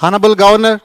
Honorable Governor,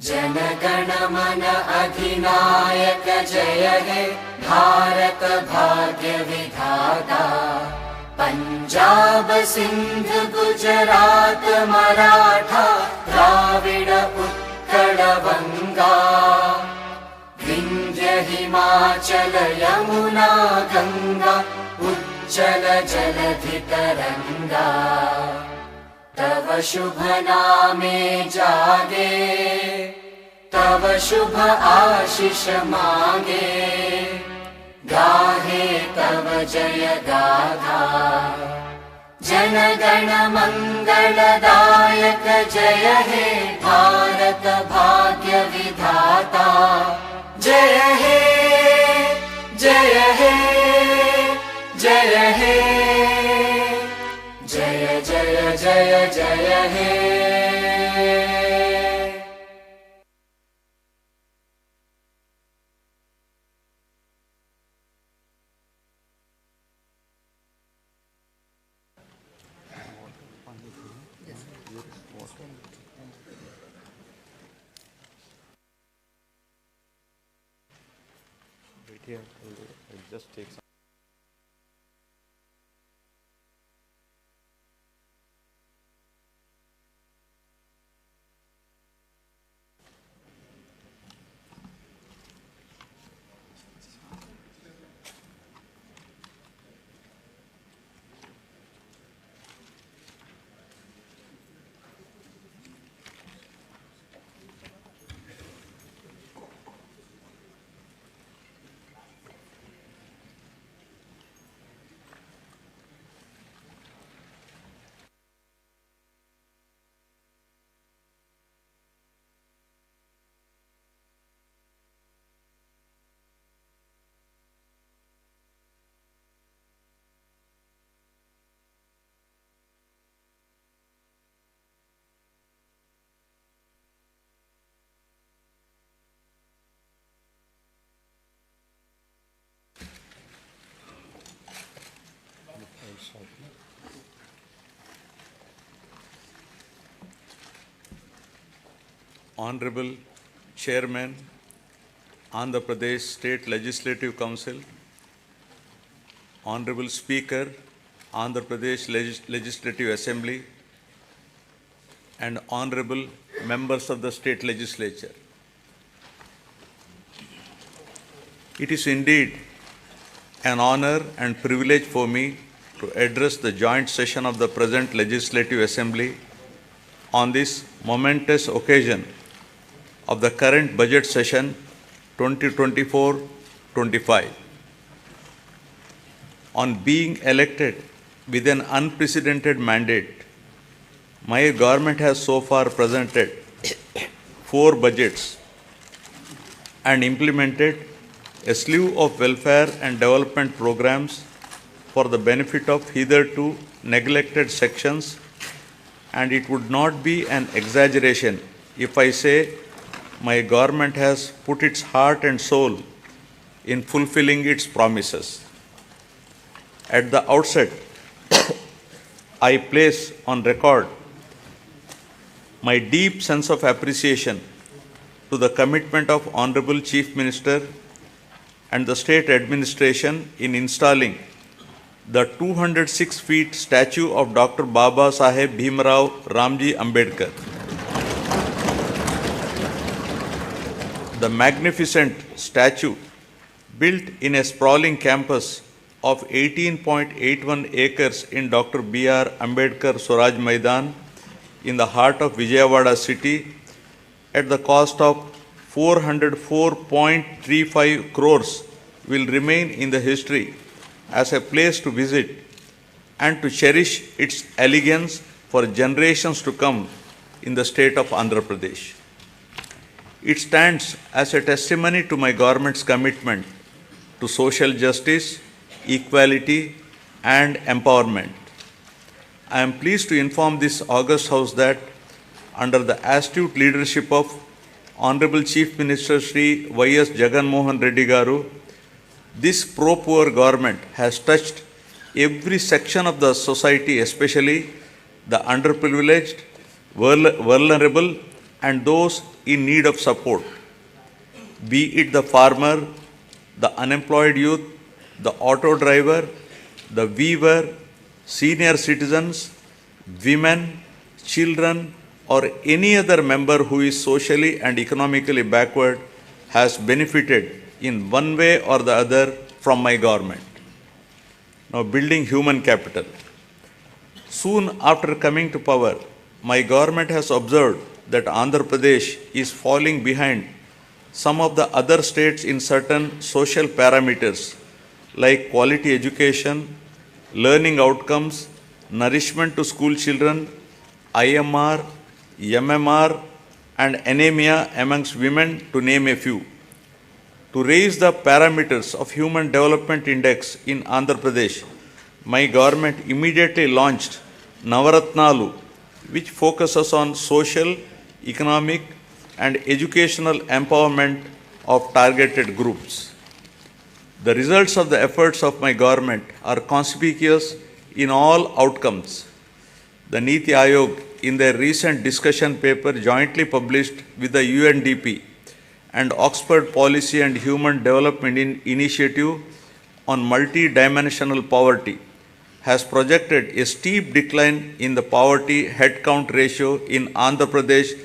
जनगण मन अधिनायक जय हे भारत भाग्य विधाता। पंजाब सिंध गुजरात मराठा द्राविड उत्कल बंगा। विंध्य हिमाचल यमुना गंगा उच्चल जलधि तरंगा। तव शुभ नामे जागे तव शुभ आशीष मांगे। गाहे तव जय गाथा जनगण मंगलदायक जय हे भारत भाग्य विधाता। जय हे जय हे जय हे जय जय जय जय हे। Wait here, I'll just take some. Honorable Chairman, Andhra Pradesh State Legislative Council, Honorable Speaker, Andhra Pradesh Legislative Assembly, and Honorable Members of the State Legislature. It is indeed an honor and privilege for me to address the joint session of the present Legislative Assembly on this momentous occasion of the current budget session 2024-25. On being elected with an unprecedented mandate, my government has so far presented 4 budgets and implemented a slew of welfare and development programs for the benefit of hitherto neglected sections, and it would not be an exaggeration if I say my government has put its heart and soul in fulfilling its promises. At the outset, I place on record my deep sense of appreciation to the commitment of Honorable Chief Minister and the state administration in installing the 206 feet statue of Dr. Baba Saheb Bhimrao Ramji Ambedkar. The magnificent statue, built in a sprawling campus of 18.81 acres in Dr. B.R. Ambedkar Swaraj Maidan in the heart of Vijayawada city, at the cost of 404.35 crores, will remain in the history as a place to visit and to cherish its elegance for generations to come in the state of Andhra Pradesh. It stands as a testimony to my government's commitment to social justice, equality, and empowerment. I am pleased to inform this august House that under the astute leadership of Honorable Chief Minister Shri Y.S. Jagan Mohan Reddy Garu, this pro-poor government has touched every section of the society, especially the underprivileged, vulnerable, and those in need of support, be it the farmer, the unemployed youth, the auto driver, the weaver, senior citizens, women, children, or any other member who is socially and economically backward has benefited in one way or the other from my government. Now, building human capital. Soon after coming to power, my government has observed that Andhra Pradesh is falling behind some of the other states in certain social parameters like quality education, learning outcomes, nourishment to school children, IMR, MMR, and anemia amongst women, to name a few. To raise the parameters of Human Development Index in Andhra Pradesh, my government immediately launched Navaratnalu, which focuses on social, economic, and educational empowerment of targeted groups. The results of the efforts of my government are conspicuous in all outcomes. The Niti Aayog, in their recent discussion paper jointly published with the UNDP and Oxford Policy and Human Development Initiative on multi-dimensional poverty, has projected a steep decline in the poverty headcount ratio in Andhra Pradesh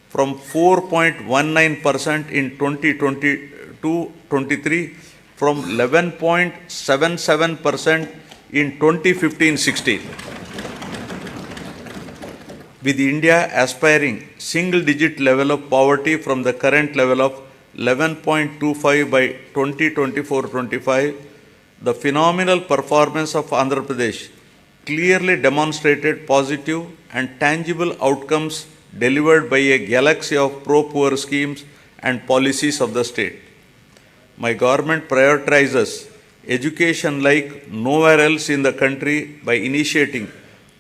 from 4.19% in 2022-23 from 11.77% in 2015-16. With India aspiring single-digit level of poverty from the current level of 11.25 by 2024-25, the phenomenal performance of Andhra Pradesh clearly demonstrated positive and tangible outcomes delivered by a galaxy of pro-poor schemes and policies of the state. My government prioritizes education like nowhere else in the country by initiating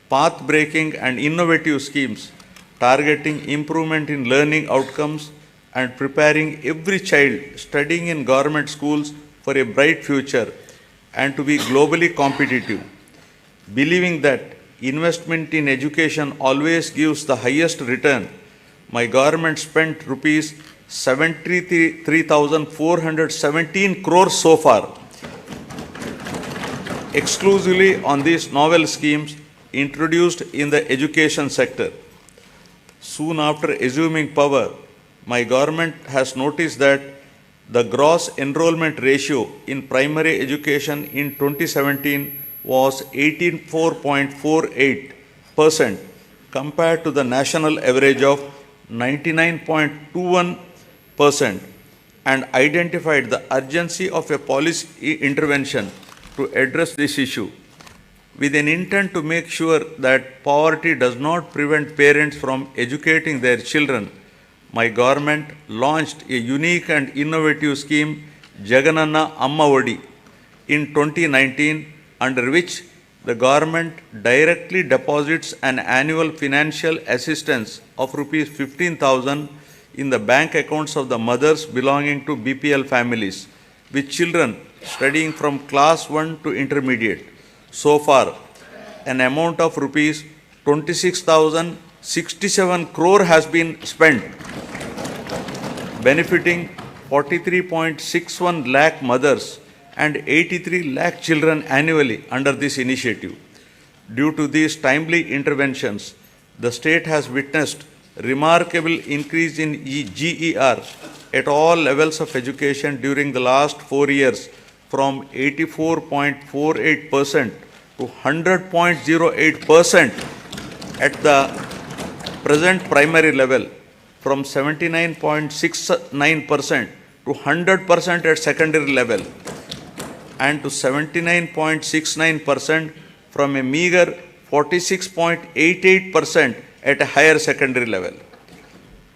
path-breaking and innovative schemes targeting improvement in learning outcomes and preparing every child studying in government schools for a bright future and to be globally competitive. Believing that investment in education always gives the highest return, my government spent rupees 73,417 crores so far exclusively on these novel schemes introduced in the education sector. Soon after assuming power, my government has noticed that the gross enrollment ratio in primary education in 2017 was 84.48% compared to the national average of 99.21% and identified the urgency of a policy intervention to address this issue. With an intent to make sure that poverty does not prevent parents from educating their children, my government launched a unique and innovative scheme, Jagananna Amma Odi, in 2019, under which the government directly deposits an annual financial assistance of rupees 15,000 in the bank accounts of the mothers belonging to BPL families, with children studying from class 1 to intermediate. So far, an amount of rupees 26,067 crore has been spent, benefiting 43.61 lakh mothers and 83 lakh children annually under this initiative. Due to these timely interventions, the state has witnessed remarkable increase in GER at all levels of education during the last 4 years, from 84.48% to 100.08% at the present primary level, from 79.69% to 100% at secondary level. and to 79.69% from a meager 46.88% at a higher secondary level.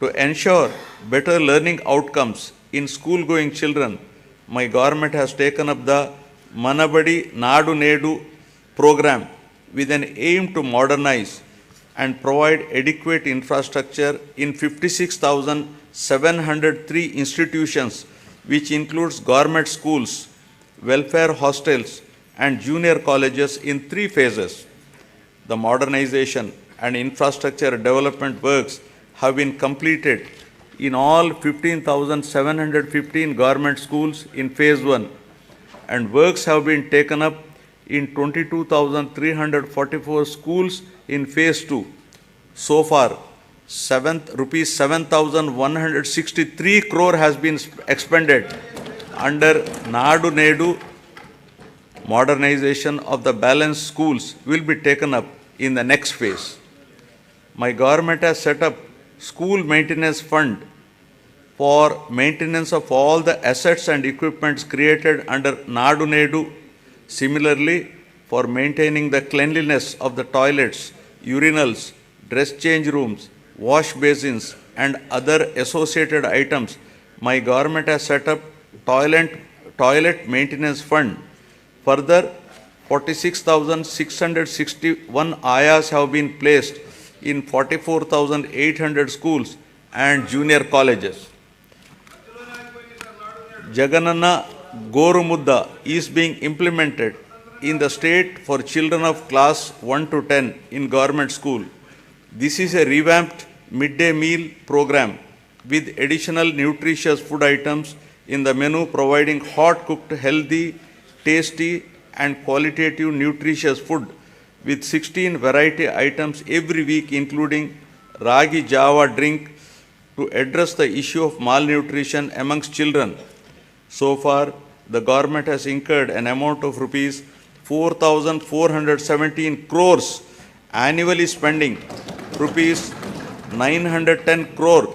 To ensure better learning outcomes in school-going children, my government has taken up the Manabadi Nadu Nedu program with an aim to modernize and provide adequate infrastructure in 56,703 institutions, which includes government schools, welfare hostels, and junior colleges in 3 phases. The modernization and infrastructure development works have been completed in all 15,715 government schools in phase 1, and works have been taken up in 22,344 schools in phase 2. So far, rupees 7,163 crore has been expended under Nadu Nedu. Modernization of the balanced schools will be taken up in the next phase. My government has set up school maintenance fund for maintenance of all the assets and equipments created under Nadu Nedu. Similarly, for maintaining the cleanliness of the toilets, urinals, dress change rooms, wash basins, and other associated items, my government has set up toilet maintenance fund. Further, 46,661 ayahs have been placed in 44,800 schools and junior colleges. Jagananna Gorumudda is being implemented in the state for children of class 1 to 10 in government school. This is a revamped midday meal program with additional nutritious food items in the menu, providing hot cooked, healthy, tasty and qualitative nutritious food with 16 variety items every week, including Ragi Java drink to address the issue of malnutrition amongst children. So far, the government has incurred an amount of rupees 4,417 crores, annually spending rupees 910 crore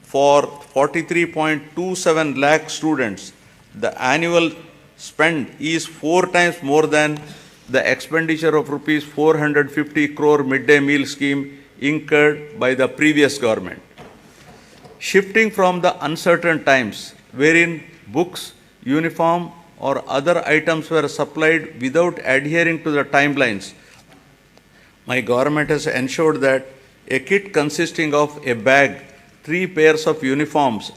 for 43.27 lakh students. The annual spend is 4 times more than the expenditure of rupees 450 crore midday meal scheme incurred by the previous government. Shifting from the uncertain times wherein books, uniform or other items were supplied without adhering to the timelines, my government has ensured that a kit consisting of a bag, 3 pairs of uniforms,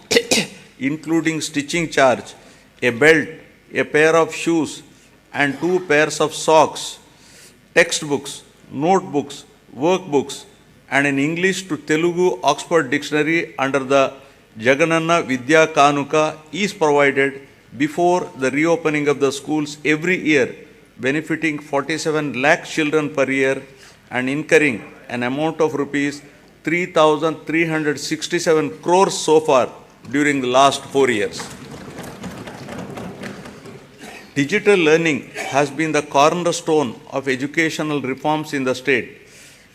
including stitching charge, a belt, a pair of shoes, and 2 pairs of socks, textbooks, notebooks, workbooks, and an English to Telugu Oxford Dictionary under the Jagananna Vidya Kanuka is provided before the reopening of the schools every year, benefiting 47 lakh children per year and incurring an amount of rupees 3,367 crores so far during the last 4 years. Digital learning has been the cornerstone of educational reforms in the state,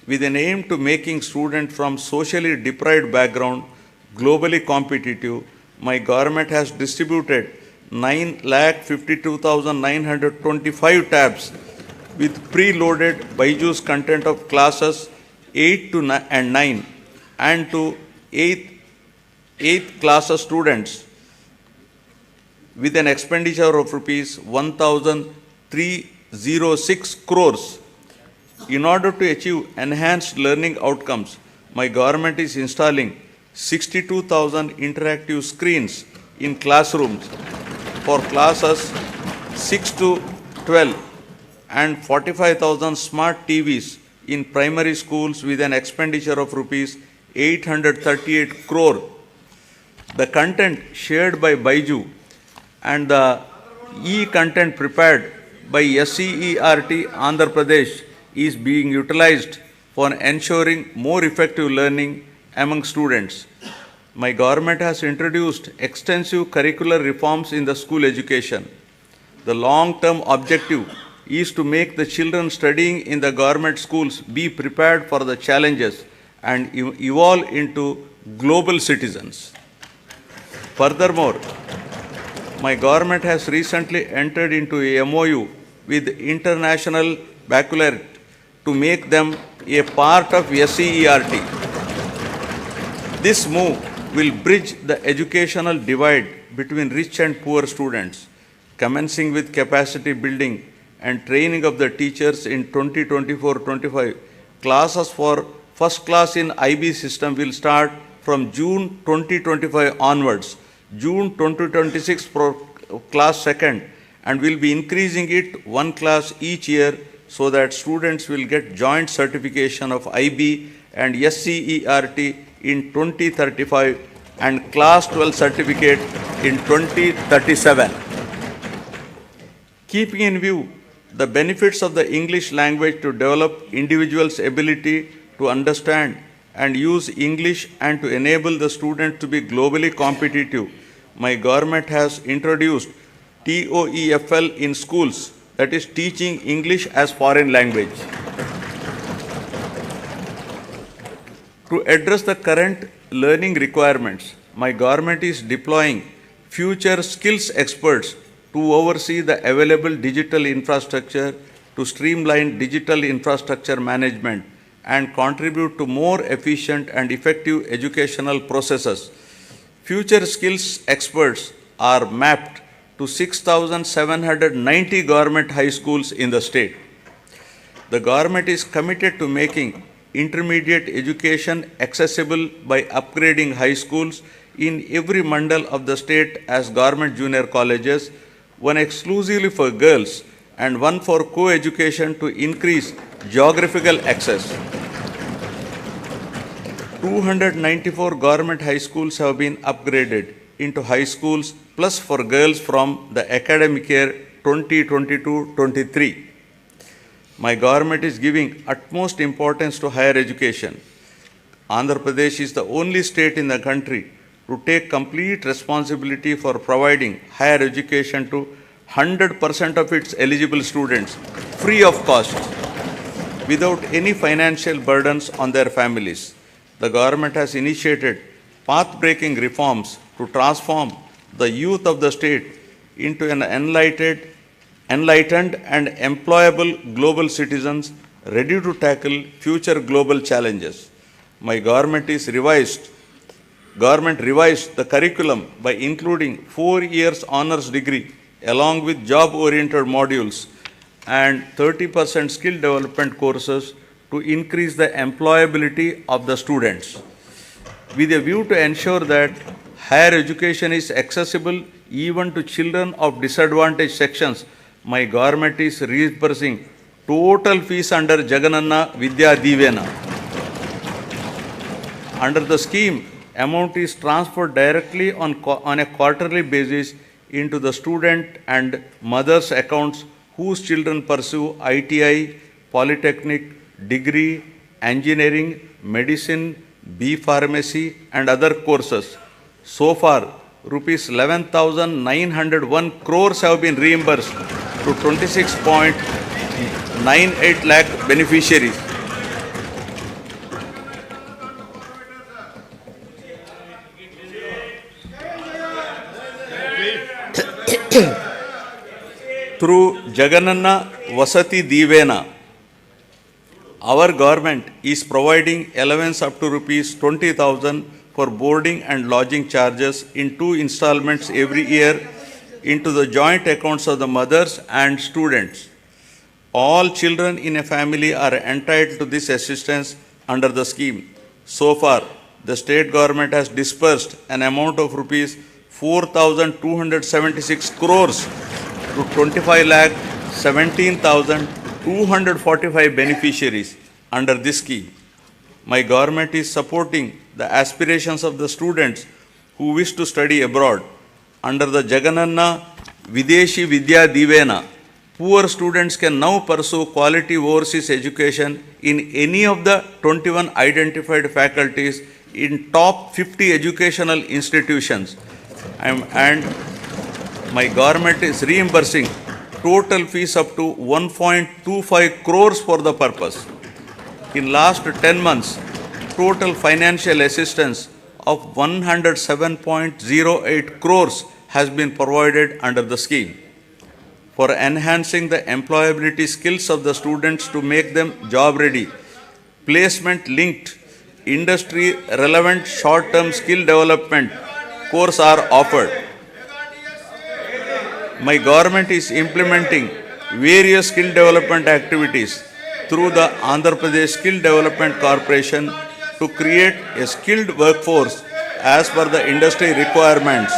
with an aim to making students from socially deprived background globally competitive. My government has distributed 9,52,925 tabs with preloaded Byju's content of classes 8 and 9 and to 8th class students with an expenditure of rupees 1,306 crores. In order to achieve enhanced learning outcomes, my government is installing 62,000 interactive screens in classrooms for classes 6 to 12 and 45,000 smart TVs in primary schools with an expenditure of rupees 838 crore. The content shared by Byju and the e-content prepared by SCERT Andhra Pradesh is being utilized for ensuring more effective learning among students. My government has introduced extensive curricular reforms in the school education. The long-term objective is to make the children studying in the government schools be prepared for the challenges and evolve into global citizens. Furthermore, My government has recently entered into a MOU with International Baccalaureate to make them a part of SCERT. This move will bridge the educational divide between rich and poor students, commencing with capacity building and training of the teachers in 2024-25. Classes for first class in IB system will start from June 2025 onwards, June 2026 for class second, and will be increasing it one class each year so that students will get joint certification of IB and SCERT in 2035 and class 12 certificate in 2037. Keeping in view the benefits of the English language to develop individuals' ability to understand and use English and to enable the student to be globally competitive, my government has introduced TOEFL in schools, that is teaching English as foreign language. To address the current learning requirements, my government is deploying future skills experts to oversee the available digital infrastructure to streamline digital infrastructure management and contribute to more efficient and effective educational processes. Future skills experts are mapped to 6,790 government high schools in the state. The government is committed to making intermediate education accessible by upgrading high schools in every mandal of the state as government junior colleges, one exclusively for girls and one for co-education to increase geographical access. 294 government high schools have been upgraded into high schools plus for girls from the academic year 2022-23. My government is giving utmost importance to higher education. Andhra Pradesh is the only state in the country to take complete responsibility for providing higher education to 100% of its eligible students free of cost without any financial burdens on their families. The government has initiated path-breaking reforms to transform the youth of the state into an enlightened and employable global citizens ready to tackle future global challenges. My government revised the curriculum by including 4 years honors degree along with job-oriented modules and 30% skill development courses to increase the employability of the students. With a view to ensure that higher education is accessible even to children of disadvantaged sections, my government is reimbursing total fees under Jagananna Vidya Divena. Under the scheme, amount is transferred directly on a quarterly basis into the student and mother's accounts whose children pursue ITI, polytechnic, degree, engineering, medicine, B pharmacy and other courses. So far, rupees 11,901 crores have been reimbursed to 26.98 lakh beneficiaries. Through Jagananna Vasati Divena, our government is providing allowance up to rupees 20,000 for boarding and lodging charges in 2 installments every year into the joint accounts of the mothers and students. All children in a family are entitled to this assistance under the scheme. So far, the state government has disbursed an amount of rupees 4,276 crores to 25,17,245 beneficiaries under this scheme. My government is supporting the aspirations of the students who wish to study abroad. Under the Jagananna Videshi Vidya Divena, poor students can now pursue quality overseas education in any of the 21 identified faculties in top 50 educational institutions. And my government is reimbursing total fees up to 1.25 crores for the purpose. In last 10 months, total financial assistance of 107.08 crores has been provided under the scheme for enhancing the employability skills of the students to make them job ready. Placement linked, industry relevant short term skill development courses are offered. My government is implementing various skill development activities through the Andhra Pradesh Skill Development Corporation to create a skilled workforce as per the industry requirements.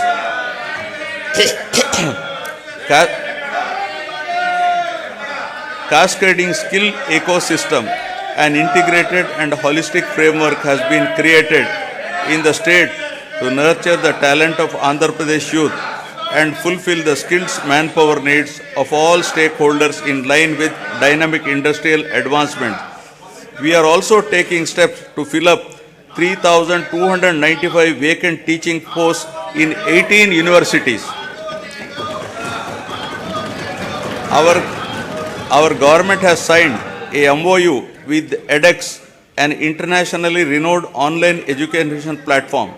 Cascading skill ecosystem, an integrated and holistic framework has been created in the state to nurture the talent of Andhra Pradesh youth and fulfill the skills manpower needs of all stakeholders in line with dynamic industrial advancement. We are also taking steps to fill up 3,295 vacant teaching posts in 18 universities. Our government has signed a MOU with edX, an internationally renowned online education platform.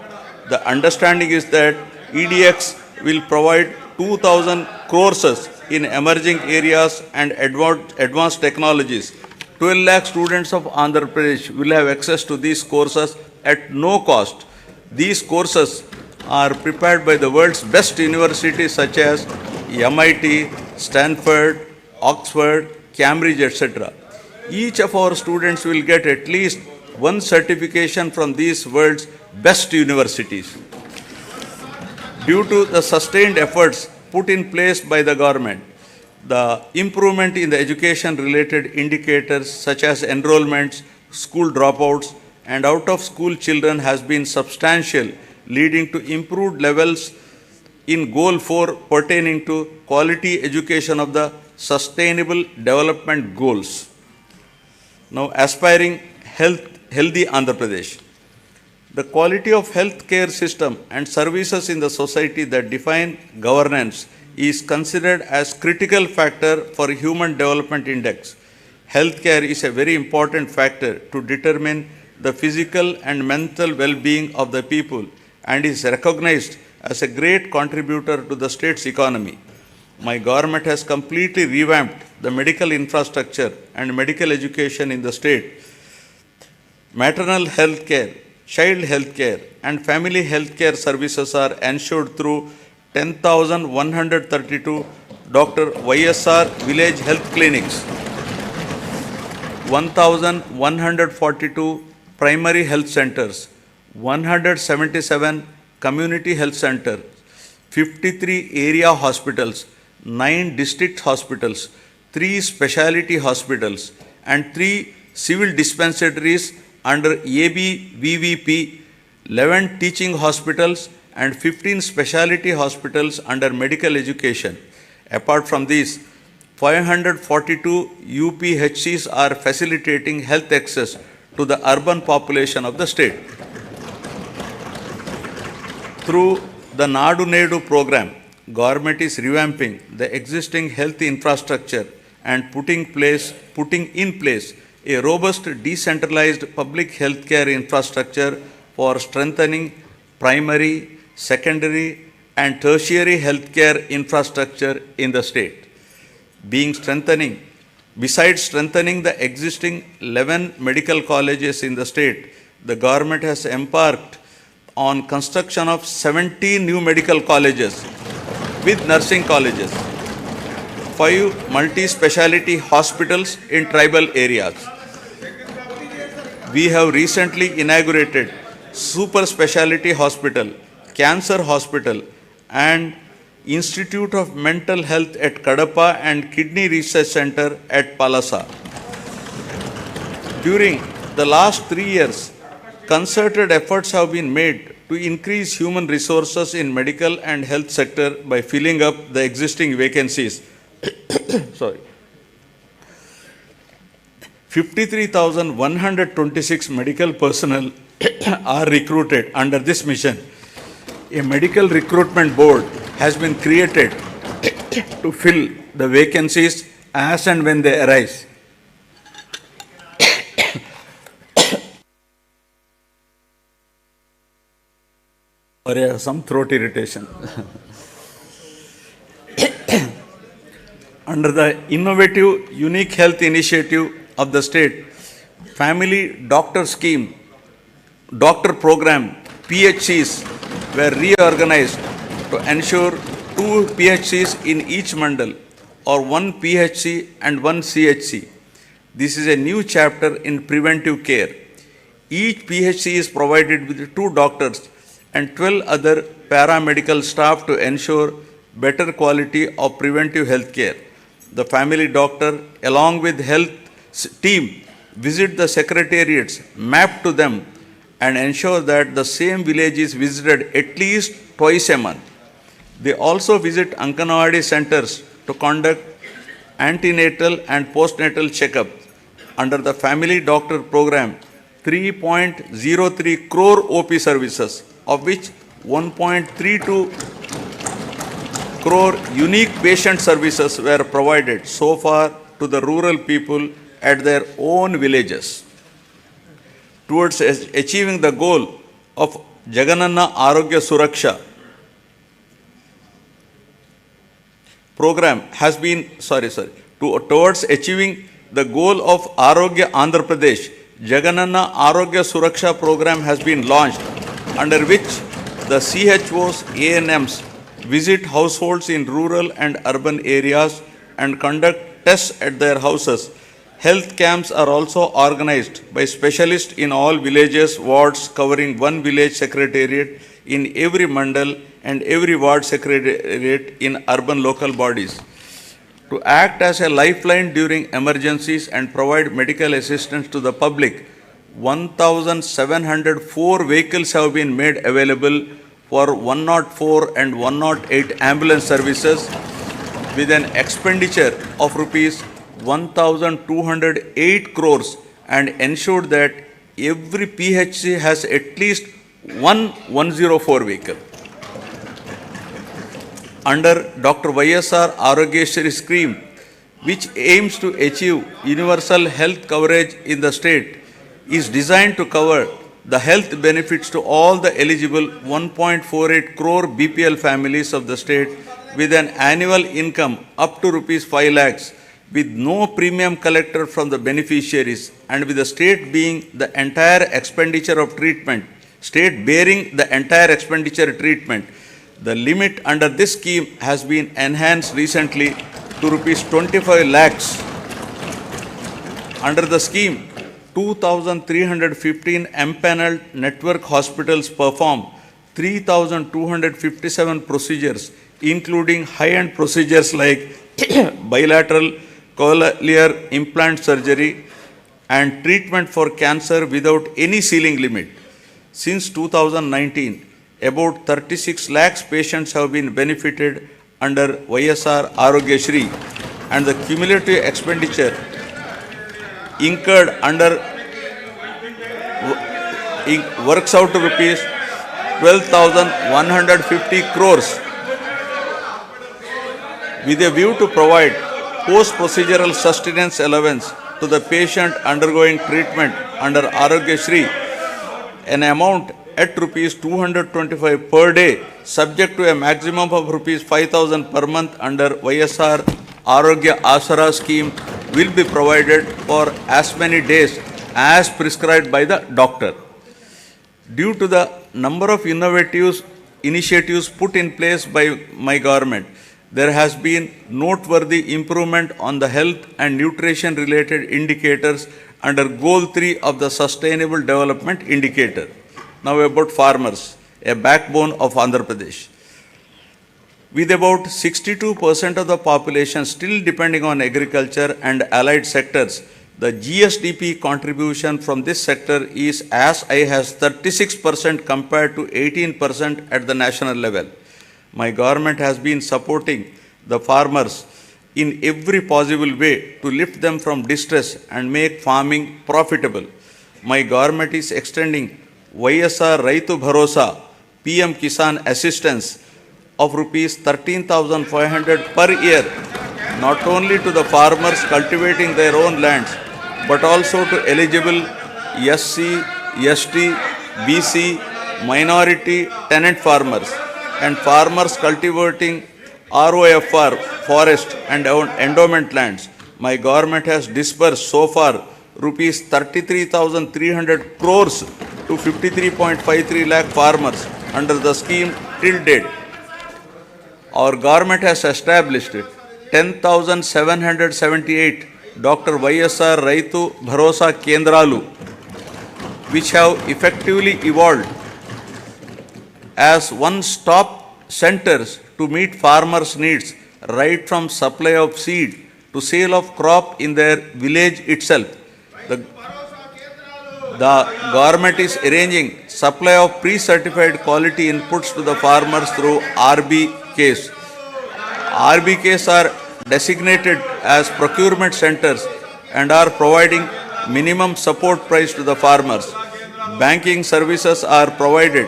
The understanding is that EDX will provide 2,000 courses in emerging areas and advanced technologies. 12 lakh students of Andhra Pradesh will have access to these courses at no cost. These courses are prepared by the world's best universities such as MIT, Stanford, Oxford, Cambridge, etc. Each of our students will get at least one certification from these world's best universities. Due to the sustained efforts put in place by the government, the improvement in the education-related indicators such as enrollments, school dropouts, and out-of-school children has been substantial, leading to improved levels in Goal 4 pertaining to quality education of the Sustainable Development Goals. Now, aspiring healthy Andhra Pradesh. The quality of healthcare system and services in the society that define governance is considered as critical factor for Human Development Index. Healthcare is a very important factor to determine the physical and mental well-being of the people and is recognized as a great contributor to the state's economy. My government has completely revamped the medical infrastructure and medical education in the state. Maternal health care, child health care, and family health care services are ensured through 10,132 Dr. YSR village health clinics, 1,142 primary health centers, 177 community health centers, 53 area hospitals, 9 district hospitals, 3 specialty hospitals, and 3 civil dispensaries under ABVVP, 11 teaching hospitals, and 15 specialty hospitals under medical education. Apart from these, 542 UPHCs are facilitating health access to the urban population of the state. Through the Nadu Nedu program, government is revamping the existing health infrastructure and putting in place a robust decentralized public healthcare infrastructure for strengthening primary, secondary, and tertiary healthcare infrastructure in the state. Besides strengthening the existing 11 medical colleges in the state, the government has embarked on construction of 17 new medical colleges with nursing colleges, 5 multi-speciality hospitals in tribal areas. We have recently inaugurated Super Speciality Hospital, Cancer Hospital, and Institute of Mental Health at Kadapa and Kidney Research Center at Palasa. During the last 3 years, concerted efforts have been made to increase human resources in medical and health sector by filling up the existing vacancies. 53,126 medical personnel are recruited under this mission. A medical recruitment board has been created to fill the vacancies as and when they arise. Sorry, I have some throat irritation. Under the innovative unique health initiative of the state, family doctor scheme, doctor program, PHCs were reorganized to ensure 2 PHCs in each mandal or 1 PHC and 1 CHC. This is a new chapter in preventive care. Each PHC is provided with 2 doctors and 12 other paramedical staff to ensure better quality of preventive health care. The family doctor, along with health team, visit the secretariats, map to them, and ensure that the same village is visited at least twice a month. They also visit Anganwadi centers to conduct antenatal and postnatal checkup. Under the family doctor program, 3.03 crore OP services, of which 1.32 crore unique patient services were provided so far to the rural people at their own villages. Towards achieving the goal of Jagananna Arogya Suraksha program has been, towards achieving the goal of Arogya Andhra Pradesh, Jagananna Arogya Suraksha program has been launched, under which the CHOs, ANMs visit households in rural and urban areas and conduct tests at their houses. Health camps are also organized by specialists in all villages, wards, covering 1 village secretariat in every mandal and every ward secretariat in urban local bodies. To act as a lifeline during emergencies and provide medical assistance to the public, 1,704 vehicles have been made available for 104 and 108 ambulance services with an expenditure of rupees 1,208 crores and ensured that every PHC has at least one 104 vehicle. Under Dr. YSR Arogyashri scheme, which aims to achieve universal health coverage in the state, is designed to cover the health benefits to all the eligible 1.48 crore BPL families of the state with an annual income up to rupees 5 lakhs, with no premium collected from the beneficiaries, and with the state being the entire expenditure of treatment, state bearing the entire expenditure treatment. The limit under this scheme has been enhanced recently to rupees 25 lakhs. Under the scheme, 2,315 empaneled network hospitals perform 3,257 procedures, including high-end procedures like bilateral cochlear implant surgery and treatment for cancer without any ceiling limit. Since 2019, about 36 lakhs patients have been benefited under YSR Arogyashri, and the cumulative expenditure incurred under works out to rupees 12,150 crores, with a view to provide post-procedural sustenance allowance to the patient undergoing treatment under Arogyashri, an amount at rupees 225 per day, subject to a maximum of rupees 5,000 per month under YSR Arogya Asara scheme, will be provided for as many days as prescribed by the doctor. Due to the number of innovative initiatives put in place by my government, there has been noteworthy improvement on the health and nutrition related indicators under Goal 3 of the Sustainable Development Indicator. Now about farmers, a backbone of Andhra Pradesh. With about 62% of the population still depending on agriculture and allied sectors, the GSDP contribution from this sector is as high as 36% compared to 18% at the national level. My government has been supporting the farmers in every possible way to lift them from distress and make farming profitable. My government is extending YSR Raitu Bharosa PM Kisan assistance of rupees 13,500 per year, not only to the farmers cultivating their own lands, but also to eligible SC, ST, BC, minority tenant farmers and farmers cultivating ROFR, forest and endowment lands. My government has disbursed so far rupees 33,300 crores to 53.53 lakh farmers under the scheme till date. Our government has established 10,778 Dr. YSR Raitu Bharosa Kendralu, which have effectively evolved as one-stop centers to meet farmers' needs, right from supply of seed to sale of crop in their village itself. The government is arranging supply of pre-certified quality inputs to the farmers through RBKs. RBKs are designated as procurement centers and are providing minimum support price to the farmers. Banking services are provided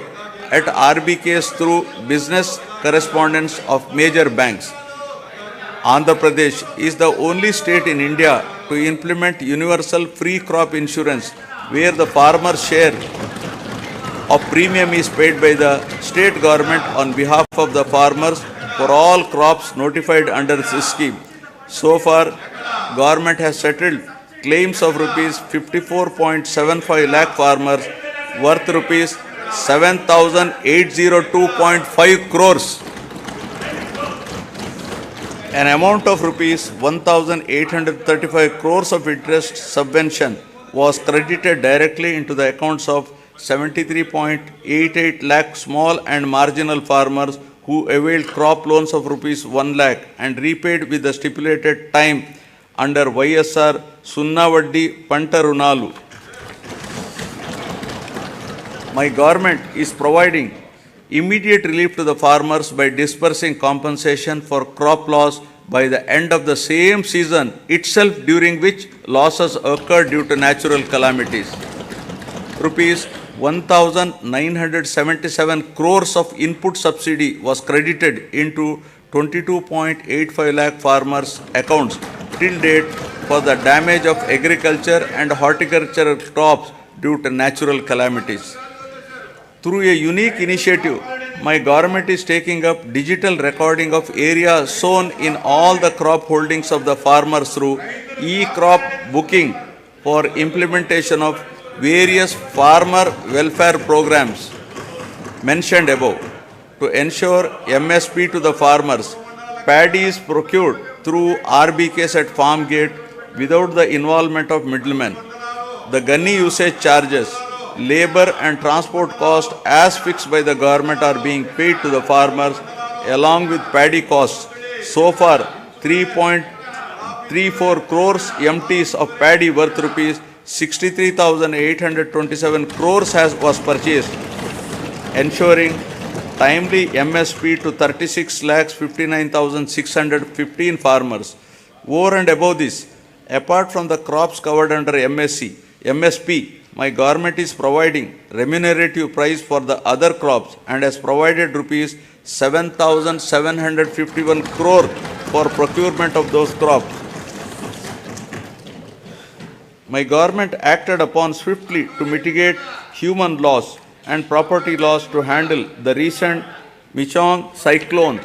at RBKs through business correspondents of major banks. Andhra Pradesh is the only state in India to implement universal free crop insurance, where the farmer's share of premium is paid by the state government on behalf of the farmers for all crops notified under this scheme. So far, government has settled claims of rupees 54.75 lakh farmers worth rupees 7,802.5 crores. An amount of rupees 1,835 crores of interest subvention was credited directly into the accounts of 73.88 lakh small and marginal farmers who availed crop loans of rupees 1 lakh and repaid with the stipulated time under YSR Sunnavaddi Panta Runalu. My government is providing immediate relief to the farmers by disbursing compensation for crop loss by the end of the same season itself, during which losses occurred due to natural calamities. Rupees 1,977 crores of input subsidy was credited into 22.85 lakh farmers' accounts till date for the damage of agriculture and horticultural crops due to natural calamities. Through a unique initiative, my government is taking up digital recording of area sown in all the crop holdings of the farmers through e-crop booking for implementation of various farmer welfare programs mentioned above. To ensure MSP to the farmers, paddy is procured through RBKs at farm gate without the involvement of middlemen. The gunny usage charges, labor and transport cost as fixed by the government are being paid to the farmers along with paddy costs. So far, 3.34 crores MTs of paddy worth rupees 63,827 crores was purchased, ensuring timely MSP to 36,59,615 farmers. Over and above this, apart from the crops covered under MSP, my government is providing remunerative price for the other crops and has provided rupees 7,751 crore for procurement of those crops. My government acted upon swiftly to mitigate human loss and property loss to handle the recent Michaung cyclone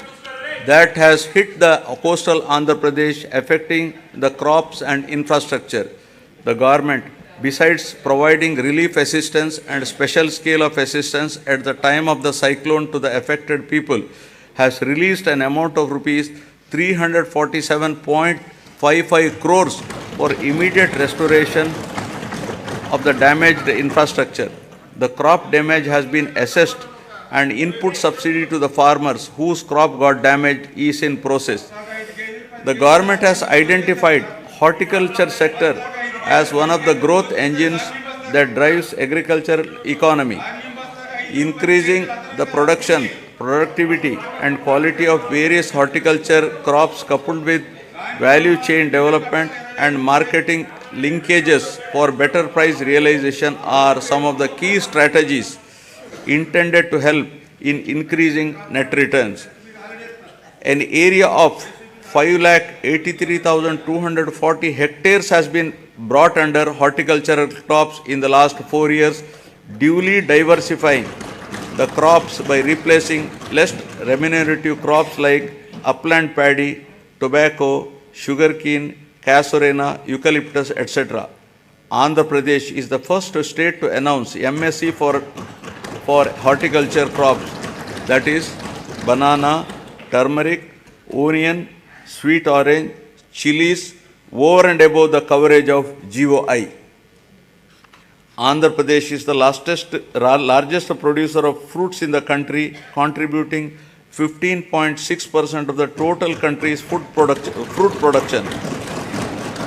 that has hit the coastal Andhra Pradesh, affecting the crops and infrastructure. The government, besides providing relief assistance and special scale of assistance at the time of the cyclone to the affected people, has released an amount of rupees 347.55 crores for immediate restoration of the damaged infrastructure. The crop damage has been assessed and input subsidy to the farmers whose crop got damaged is in process. The government has identified horticulture sector as one of the growth engines that drives agricultural economy, increasing the production, productivity and quality of various horticulture crops coupled with value chain development and marketing linkages for better price realization are some of the key strategies intended to help in increasing net returns. An area of 5,83,240 hectares has been brought under horticultural crops in the last 4 years, duly diversifying the crops by replacing less remunerative crops like upland paddy, tobacco, sugarcane, casorena, eucalyptus, etc. Andhra Pradesh is the first state to announce MSc for horticulture crops, that is banana, turmeric, onion, sweet orange, chilies, over and above the coverage of GOI. Andhra Pradesh is the largest producer of fruits in the country, contributing 15.6% of the total country's fruit production.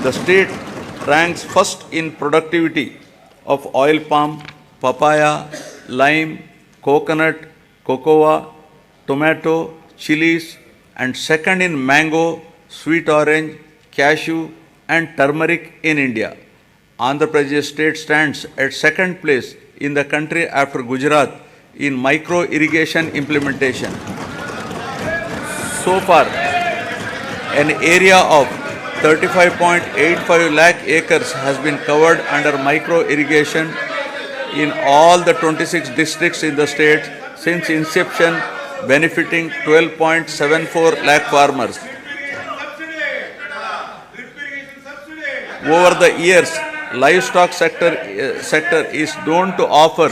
The state ranks first in productivity of oil palm, papaya, lime, coconut, cocoa, tomato, chilies, and second in mango, sweet orange, cashew, and turmeric in India. Andhra Pradesh state stands at second place in the country after Gujarat in micro irrigation implementation. So far, an area of 35.85 lakh acres has been covered under micro irrigation in all the 26 districts in the state since inception, benefiting 12.74 lakh farmers. Over the years, livestock sector is known to offer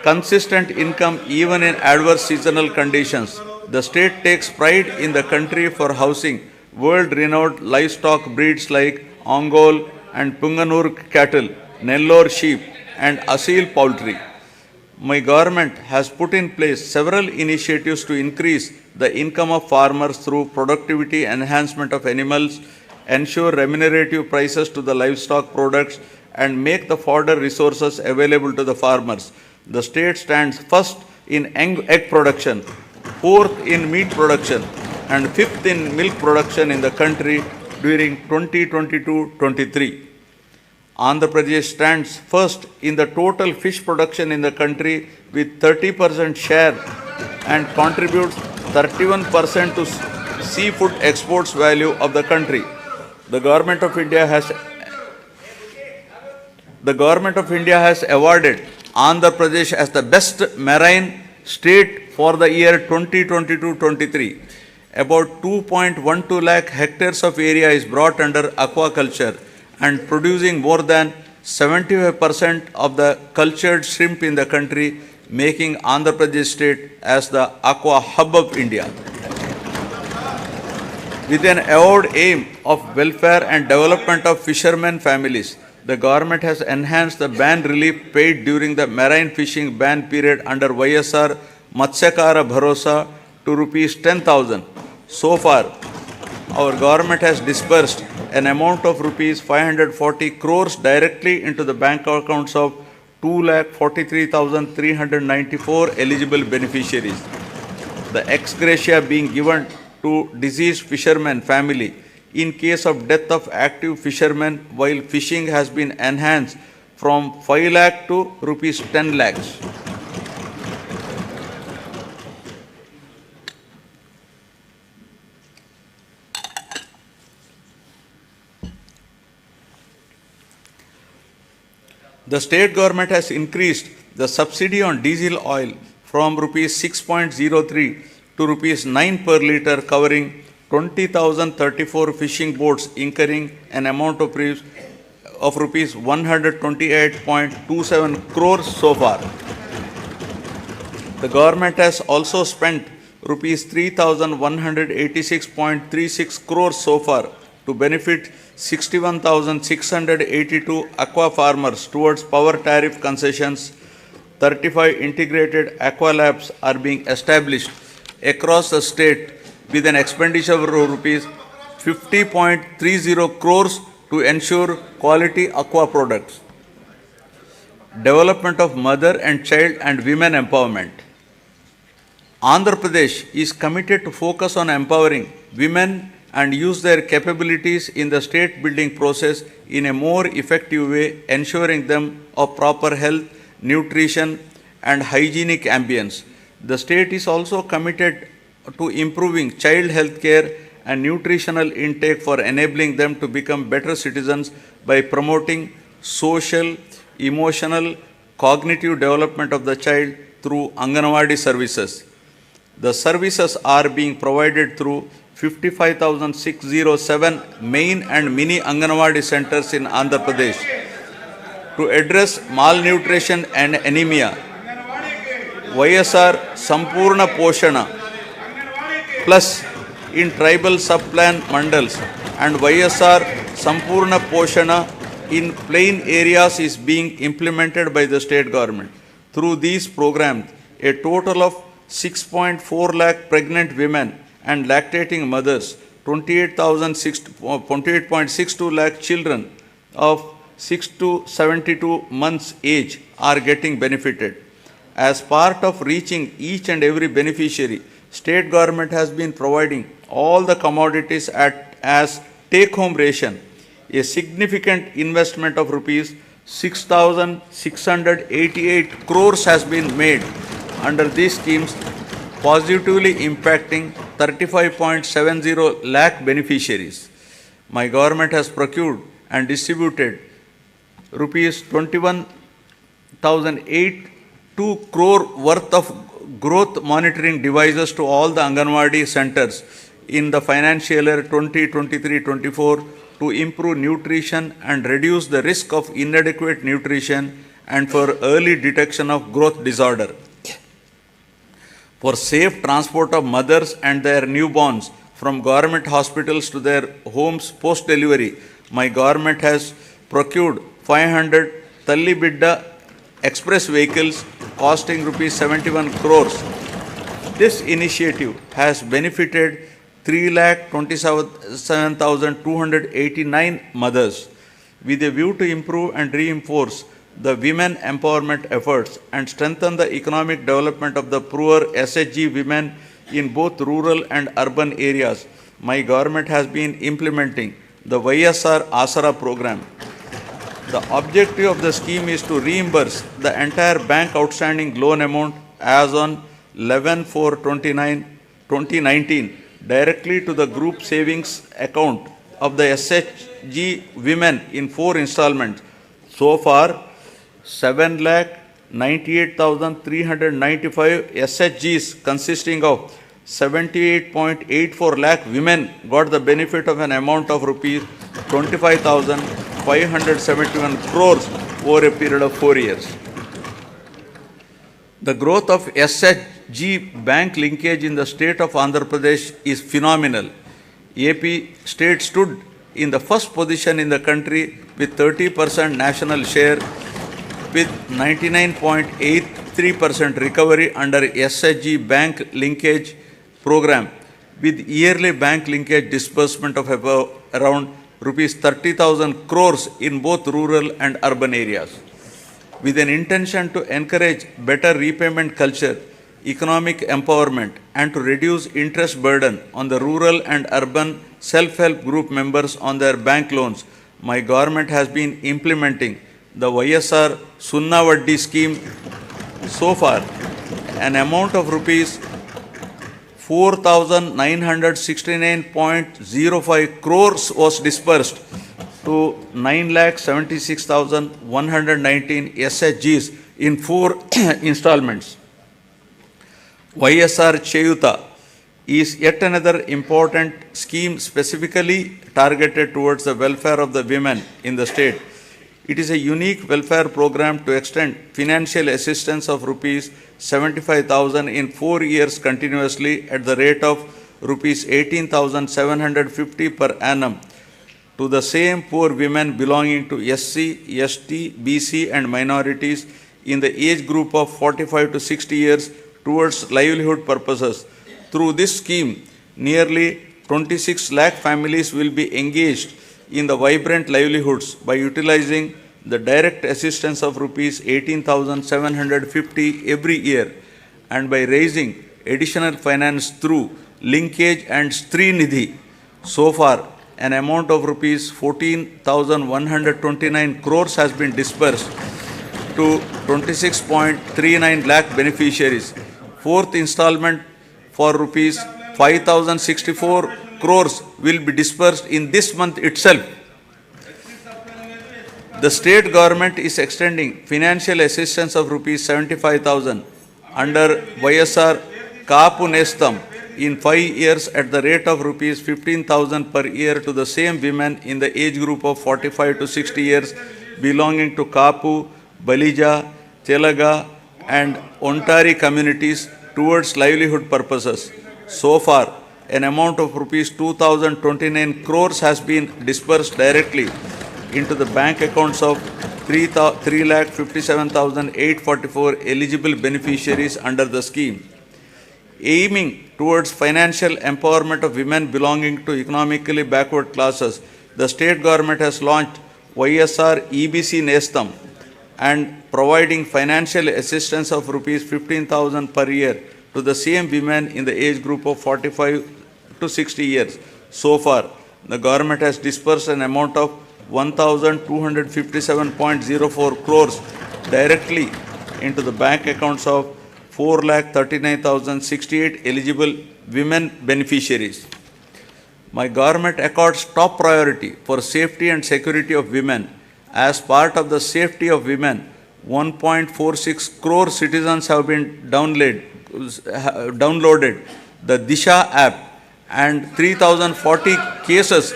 consistent income even in adverse seasonal conditions. The state takes pride in the country for housing world-renowned livestock breeds like Ongole and Punganur cattle, Nellore sheep, and Asil poultry. My government has put in place several initiatives to increase the income of farmers through productivity enhancement of animals, ensure remunerative prices to the livestock products, and make the fodder resources available to the farmers. The state stands first in egg production, fourth in meat production, and fifth in milk production in the country during 2022-23. Andhra Pradesh stands first in the total fish production in the country with 30% share and contributes 31% to seafood exports value of the country. The Government of India has awarded Andhra Pradesh as the best marine state for the year 2022-23. About 2.12 lakh hectares of area is brought under aquaculture and producing more than 75% of the cultured shrimp in the country, making Andhra Pradesh state as the aqua hub of India. With an avowed aim of welfare and development of fishermen families, the government has enhanced the ban relief paid during the marine fishing ban period under YSR Matsyakara Bharosa to rupees 10,000. So far, our government has disbursed an amount of rupees 540 crores directly into the bank accounts of 2,43,394 eligible beneficiaries. The ex gratia being given to deceased fishermen family in case of death of active fishermen while fishing has been enhanced from 5 lakh to rupees 10 lakhs. The state government has increased the subsidy on diesel oil from rupees 6.03 to rupees 9 per litre, covering 20,034 fishing boats incurring an amount of rupees 128.27 crores so far. The government has also spent rupees 3,186.36 crores so far to benefit 61,682 aqua farmers towards power tariff concessions. 35 integrated aqua labs are being established across the state with an expenditure of rupees 50.30 crores to ensure quality aqua products. Development of mother and child and women empowerment. Andhra Pradesh is committed to focus on empowering women and use their capabilities in the state building process in a more effective way, ensuring them of proper health, nutrition, and hygienic ambience. The state is also committed to improving child health care and nutritional intake for enabling them to become better citizens by promoting social, emotional, cognitive development of the child through Anganwadi services. The services are being provided through 55,607 main and mini Anganwadi centers in Andhra Pradesh. To address malnutrition and anemia, YSR Sampurna Poshana Plus in tribal sub-plan mandals and YSR Sampurna Poshana in plain areas is being implemented by the state government. Through these programs, a total of 6.4 lakh pregnant women and lactating mothers, 28.62 lakh children of 6 to 72 months age are getting benefited. As part of reaching each and every beneficiary, state government has been providing all the commodities as take-home ration. A significant investment of rupees 6,688 crores has been made under these schemes, positively impacting 35.70 lakh beneficiaries. My government has procured and distributed rupees 21,082 crore worth of growth monitoring devices to all the Anganwadi centers in the financial year 2023-24 to improve nutrition and reduce the risk of inadequate nutrition and for early detection of growth disorder. For safe transport of mothers and their newborns from government hospitals to their homes post-delivery, my government has procured 500 Talli Bidda express vehicles costing rupees 71 crores. This initiative has benefited 3,27,289 mothers. With a view to improve and reinforce the women empowerment efforts and strengthen the economic development of the poor SHG women in both rural and urban areas, my government has been implementing the YSR Asara program. The objective of the scheme is to reimburse the entire bank outstanding loan amount as on 11/4/2019 directly to the group savings account of the SHG women in 4 installments. So far, 7,98,395 SHGs consisting of 78.84 lakh women got the benefit of an amount of rupees 25,571 crores over a period of 4 years. The growth of SHG bank linkage in the state of Andhra Pradesh is phenomenal. AP state stood in the first position in the country with 30% national share with 99.83% recovery under SHG bank linkage program with yearly bank linkage disbursement of about around rupees 30,000 crores in both rural and urban areas. With an intention to encourage better repayment culture, economic empowerment, and to reduce interest burden on the rural and urban self-help group members on their bank loans, my government has been implementing the YSR Sunna Vaddi scheme. So far, an amount of rupees 4,969.05 crores was disbursed to 9,76,119 SHGs in 4 installments. YSR Cheyuta is yet another important scheme specifically targeted towards the welfare of the women in the state. It is a unique welfare program to extend financial assistance of rupees 75,000 in 4 years continuously at the rate of rupees 18,750 per annum to the same poor women belonging to SC, ST, BC and minorities in the age group of 45 to 60 years towards livelihood purposes. Through this scheme, nearly 26 lakh families will be engaged in the vibrant livelihoods by utilizing the direct assistance of rupees 18,750 every year and by raising additional finance through linkage and Stree Nidhi. So far, an amount of rupees 14,129 crores has been disbursed to 26.39 lakh beneficiaries. Fourth installment for rupees 5,064 crores will be disbursed in this month itself. The state government is extending financial assistance of rupees 75,000 under YSR Kapu Nestam in 5 years at the rate of rupees 15,000 per year to the same women in the age group of 45 to 60 years belonging to Kapu, Balija, Telaga and Ontari communities towards livelihood purposes. So far, an amount of rupees 2,029 crores has been disbursed directly into the bank accounts of 3,57,844 eligible beneficiaries under the scheme. Aiming towards financial empowerment of women belonging to economically backward classes, the state government has launched YSR EBC Nestam and providing financial assistance of rupees 15,000 per year to the same women in the age group of 45 to 60 years. So far, the government has disbursed an amount of 1,257.04 crores directly into the bank accounts of 4,39,068 eligible women beneficiaries. My government accords top priority for safety and security of women. As part of the safety of women, 1.46 crore citizens have been downloaded the Disha app and 3,040 cases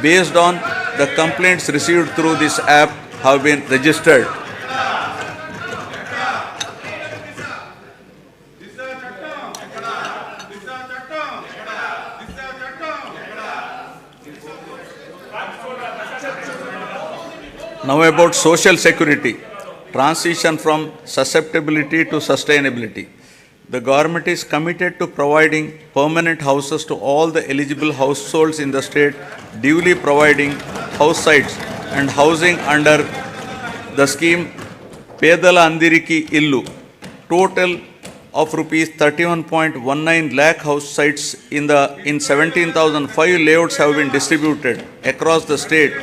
based on the complaints received through this app have been registered. Now about social security, transition from susceptibility to sustainability. The government is committed to providing permanent houses to all the eligible households in the state, duly providing house sites and housing under the scheme Pedala Andiriki Illu. Total of rupees 31.19 lakh house sites in 17,005 layouts have been distributed across the state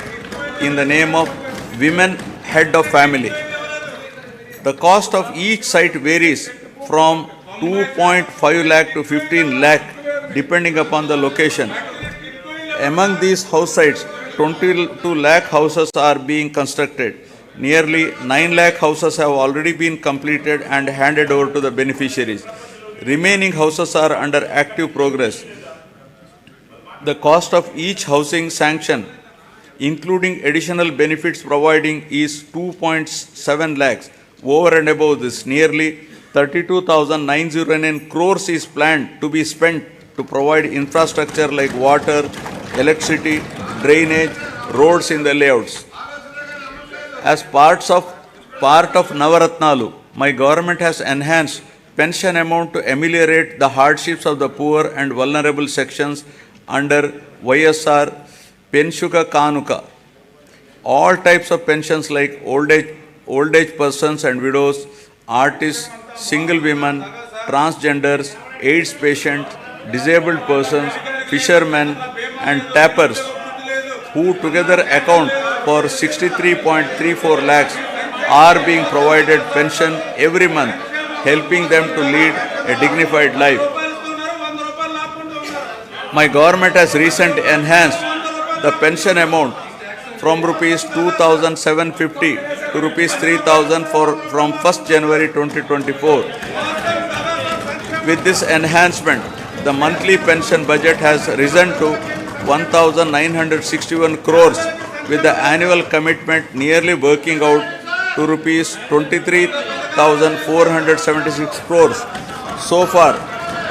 in the name of Women Head of Family. The cost of each site varies from 2.5 lakh to 15 lakh depending upon the location. Among these house sites, 22 lakh houses are being constructed. Nearly 9 lakh houses have already been completed and handed over to the beneficiaries. Remaining houses are under active progress. The cost of each housing sanction, including additional benefits providing, is 2.7 lakhs. Over and above this, nearly 32,909 crores is planned to be spent to provide infrastructure like water, electricity, drainage, roads in the layouts. As part of Navaratnalu, my government has enhanced pension amount to ameliorate the hardships of the poor and vulnerable sections under YSR Penshuka Kanuka. All types of pensions like old age persons and widows, artists, single women, transgenders, AIDS patients, disabled persons, fishermen and tappers who together account for 63.34 lakhs are being provided pension every month, helping them to lead a dignified life. My government has recently enhanced the pension amount from rupees 2,750 to rupees 3,000 from 1st January 2024. With this enhancement, the monthly pension budget has risen to 1,961 crores with the annual commitment nearly working out to rupees 23,476 crores. So far,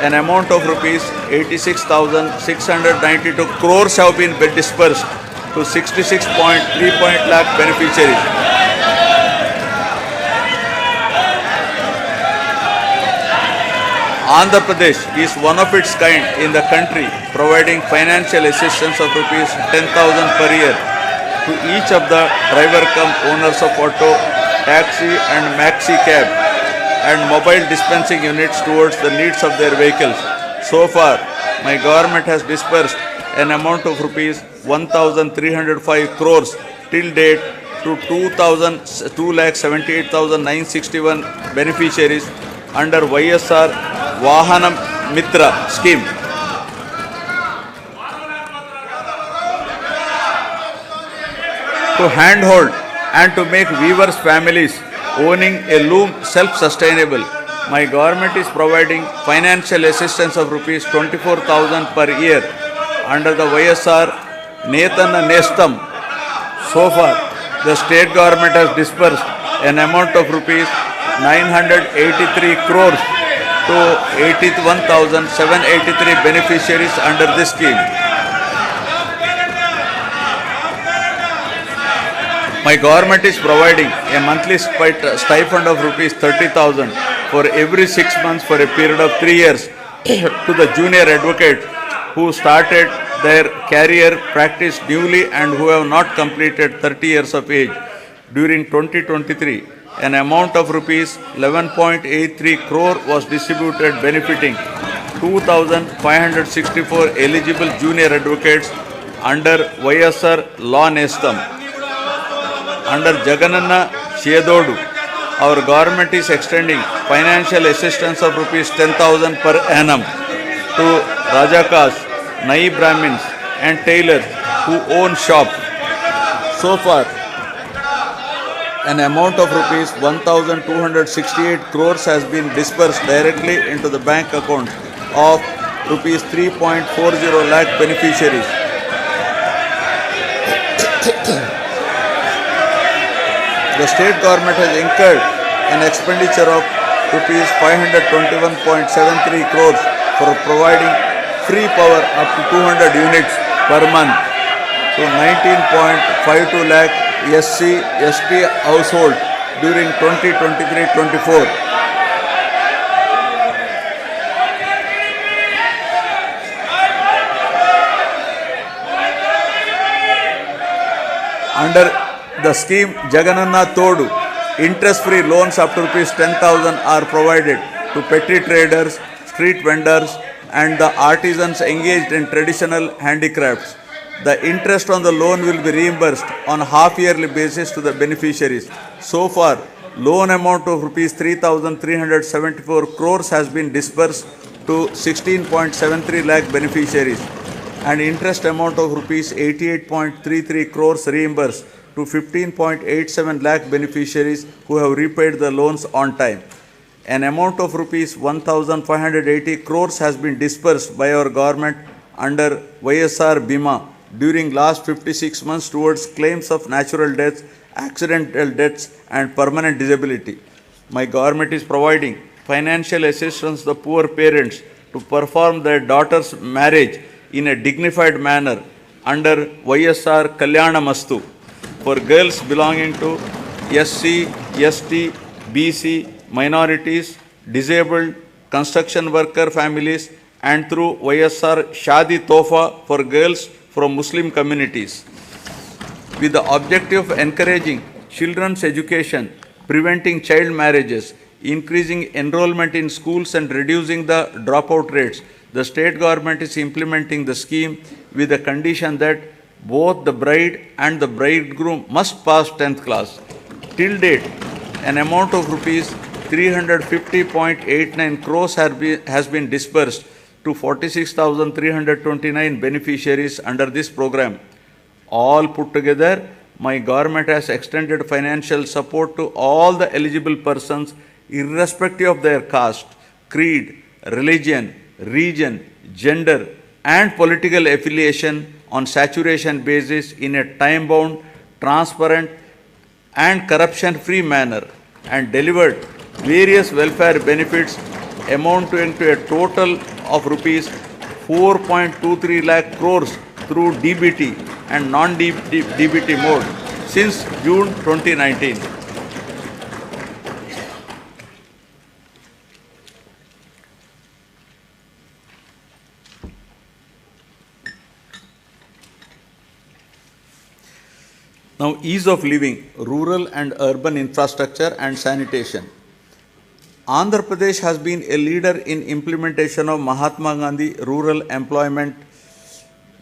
an amount of rupees 86,692 crores have been disbursed to 66.3 lakh beneficiaries. Andhra Pradesh is one of its kind in the country, providing financial assistance of rupees 10,000 per year to each of the driver-cum-owners of auto, taxi and maxi cab and mobile dispensing units towards the needs of their vehicles. So far, my government has disbursed an amount of rupees 1,305 crores till date to 2,78,961 beneficiaries under YSR Vahana Mitra scheme. To handhold and to make weavers' families owning a loom self-sustainable, My government is providing financial assistance of rupees 24,000 per year under the YSR Netana Nestam. So far, the state government has disbursed an amount of rupees 983 crores to 81,783 beneficiaries under this scheme. My government is providing a monthly stipend of rupees 30,000 for every 6 months for a period of 3 years to the junior advocates who started their career practice newly and who have not completed 30 years of age. During 2023, an amount of rupees 11.83 crore was distributed benefiting 2,564 eligible junior advocates under YSR Law Nestam. Under Jagananna Chedodu, our government is extending financial assistance of rupees 10,000 per annum to Rajakas, Nai Brahmins and tailors who own shops. So far, an amount of rupees 1,268 crores has been disbursed directly into the bank account of rupees 3.40 lakh beneficiaries. The state government has incurred an expenditure of rupees 521.73 crores for providing free power up to 200 units per month to 19.52 lakh SC, ST household during 2023-24. Under the scheme Jagananna Todu, interest-free loans up to rupees 10,000 are provided to petty traders, street vendors and the artisans engaged in traditional handicrafts. The interest on the loan will be reimbursed on half-yearly basis to the beneficiaries. So far, loan amount of rupees 3,374 crores has been disbursed to 16.73 lakh beneficiaries and interest amount of rupees 88.33 crores reimbursed to 15.87 lakh beneficiaries who have repaid the loans on time. An amount of rupees 1,580 crores has been disbursed by our government under YSR Bima during last 56 months towards claims of natural deaths, accidental deaths and permanent disability. My government is providing financial assistance to the poor parents to perform their daughter's marriage in a dignified manner under YSR Kalyana Mastu for girls belonging to SC, ST, BC, minorities, disabled, construction worker families and through YSR Shadi Tofa for girls from Muslim communities. With the objective of encouraging children's education, preventing child marriages, increasing enrollment in schools and reducing the dropout rates, the state government is implementing the scheme with the condition that both the bride and the bridegroom must pass 10th class. Till date, an amount of rupees 350.89 crores has been disbursed to 46,329 beneficiaries under this program. All put together, my government has extended financial support to all the eligible persons irrespective of their caste, creed, religion, region, gender and political affiliation on saturation basis in a time-bound, transparent and corruption-free manner and delivered various welfare benefits amounting to a total of rupees 4.23 lakh crores through DBT and non-DBT mode since June 2019. Now, ease of living, rural and urban infrastructure and sanitation. Andhra Pradesh has been a leader in implementation of Mahatma Gandhi Rural Employment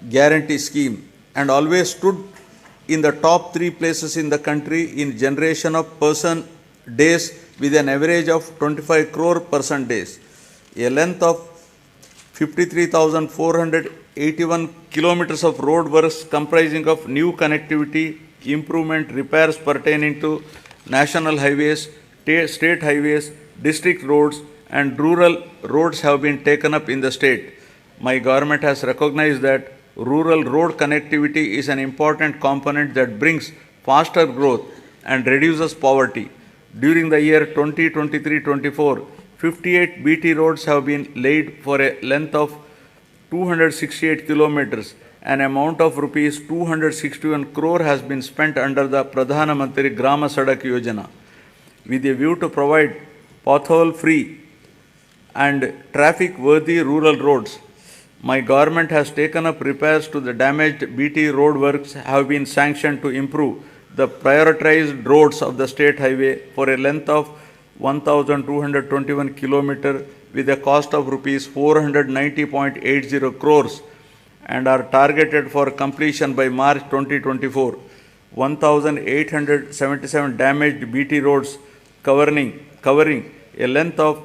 Guarantee Scheme and always stood in the top 3 places in the country in generation of person days with an average of 25 crore person days. A length of 53,481 kilometers of road works comprising of new connectivity, improvement, repairs pertaining to national highways, state highways, district roads and rural roads have been taken up in the state. My government has recognized that rural road connectivity is an important component that brings faster growth and reduces poverty. During the year 2023-24, 58 BT roads have been laid for a length of 268 kilometers. An amount of rupees 261 crore has been spent under the Pradhana Mantri Grama Sadak Yojana with a view to provide pothole-free and traffic-worthy rural roads. My government has taken up repairs to the damaged BT road works have been sanctioned to improve the prioritized roads of the state highway for a length of 1,221 kilometers with a cost of rupees 490.80 crores and are targeted for completion by March 2024. 1,877 damaged BT roads covering a length of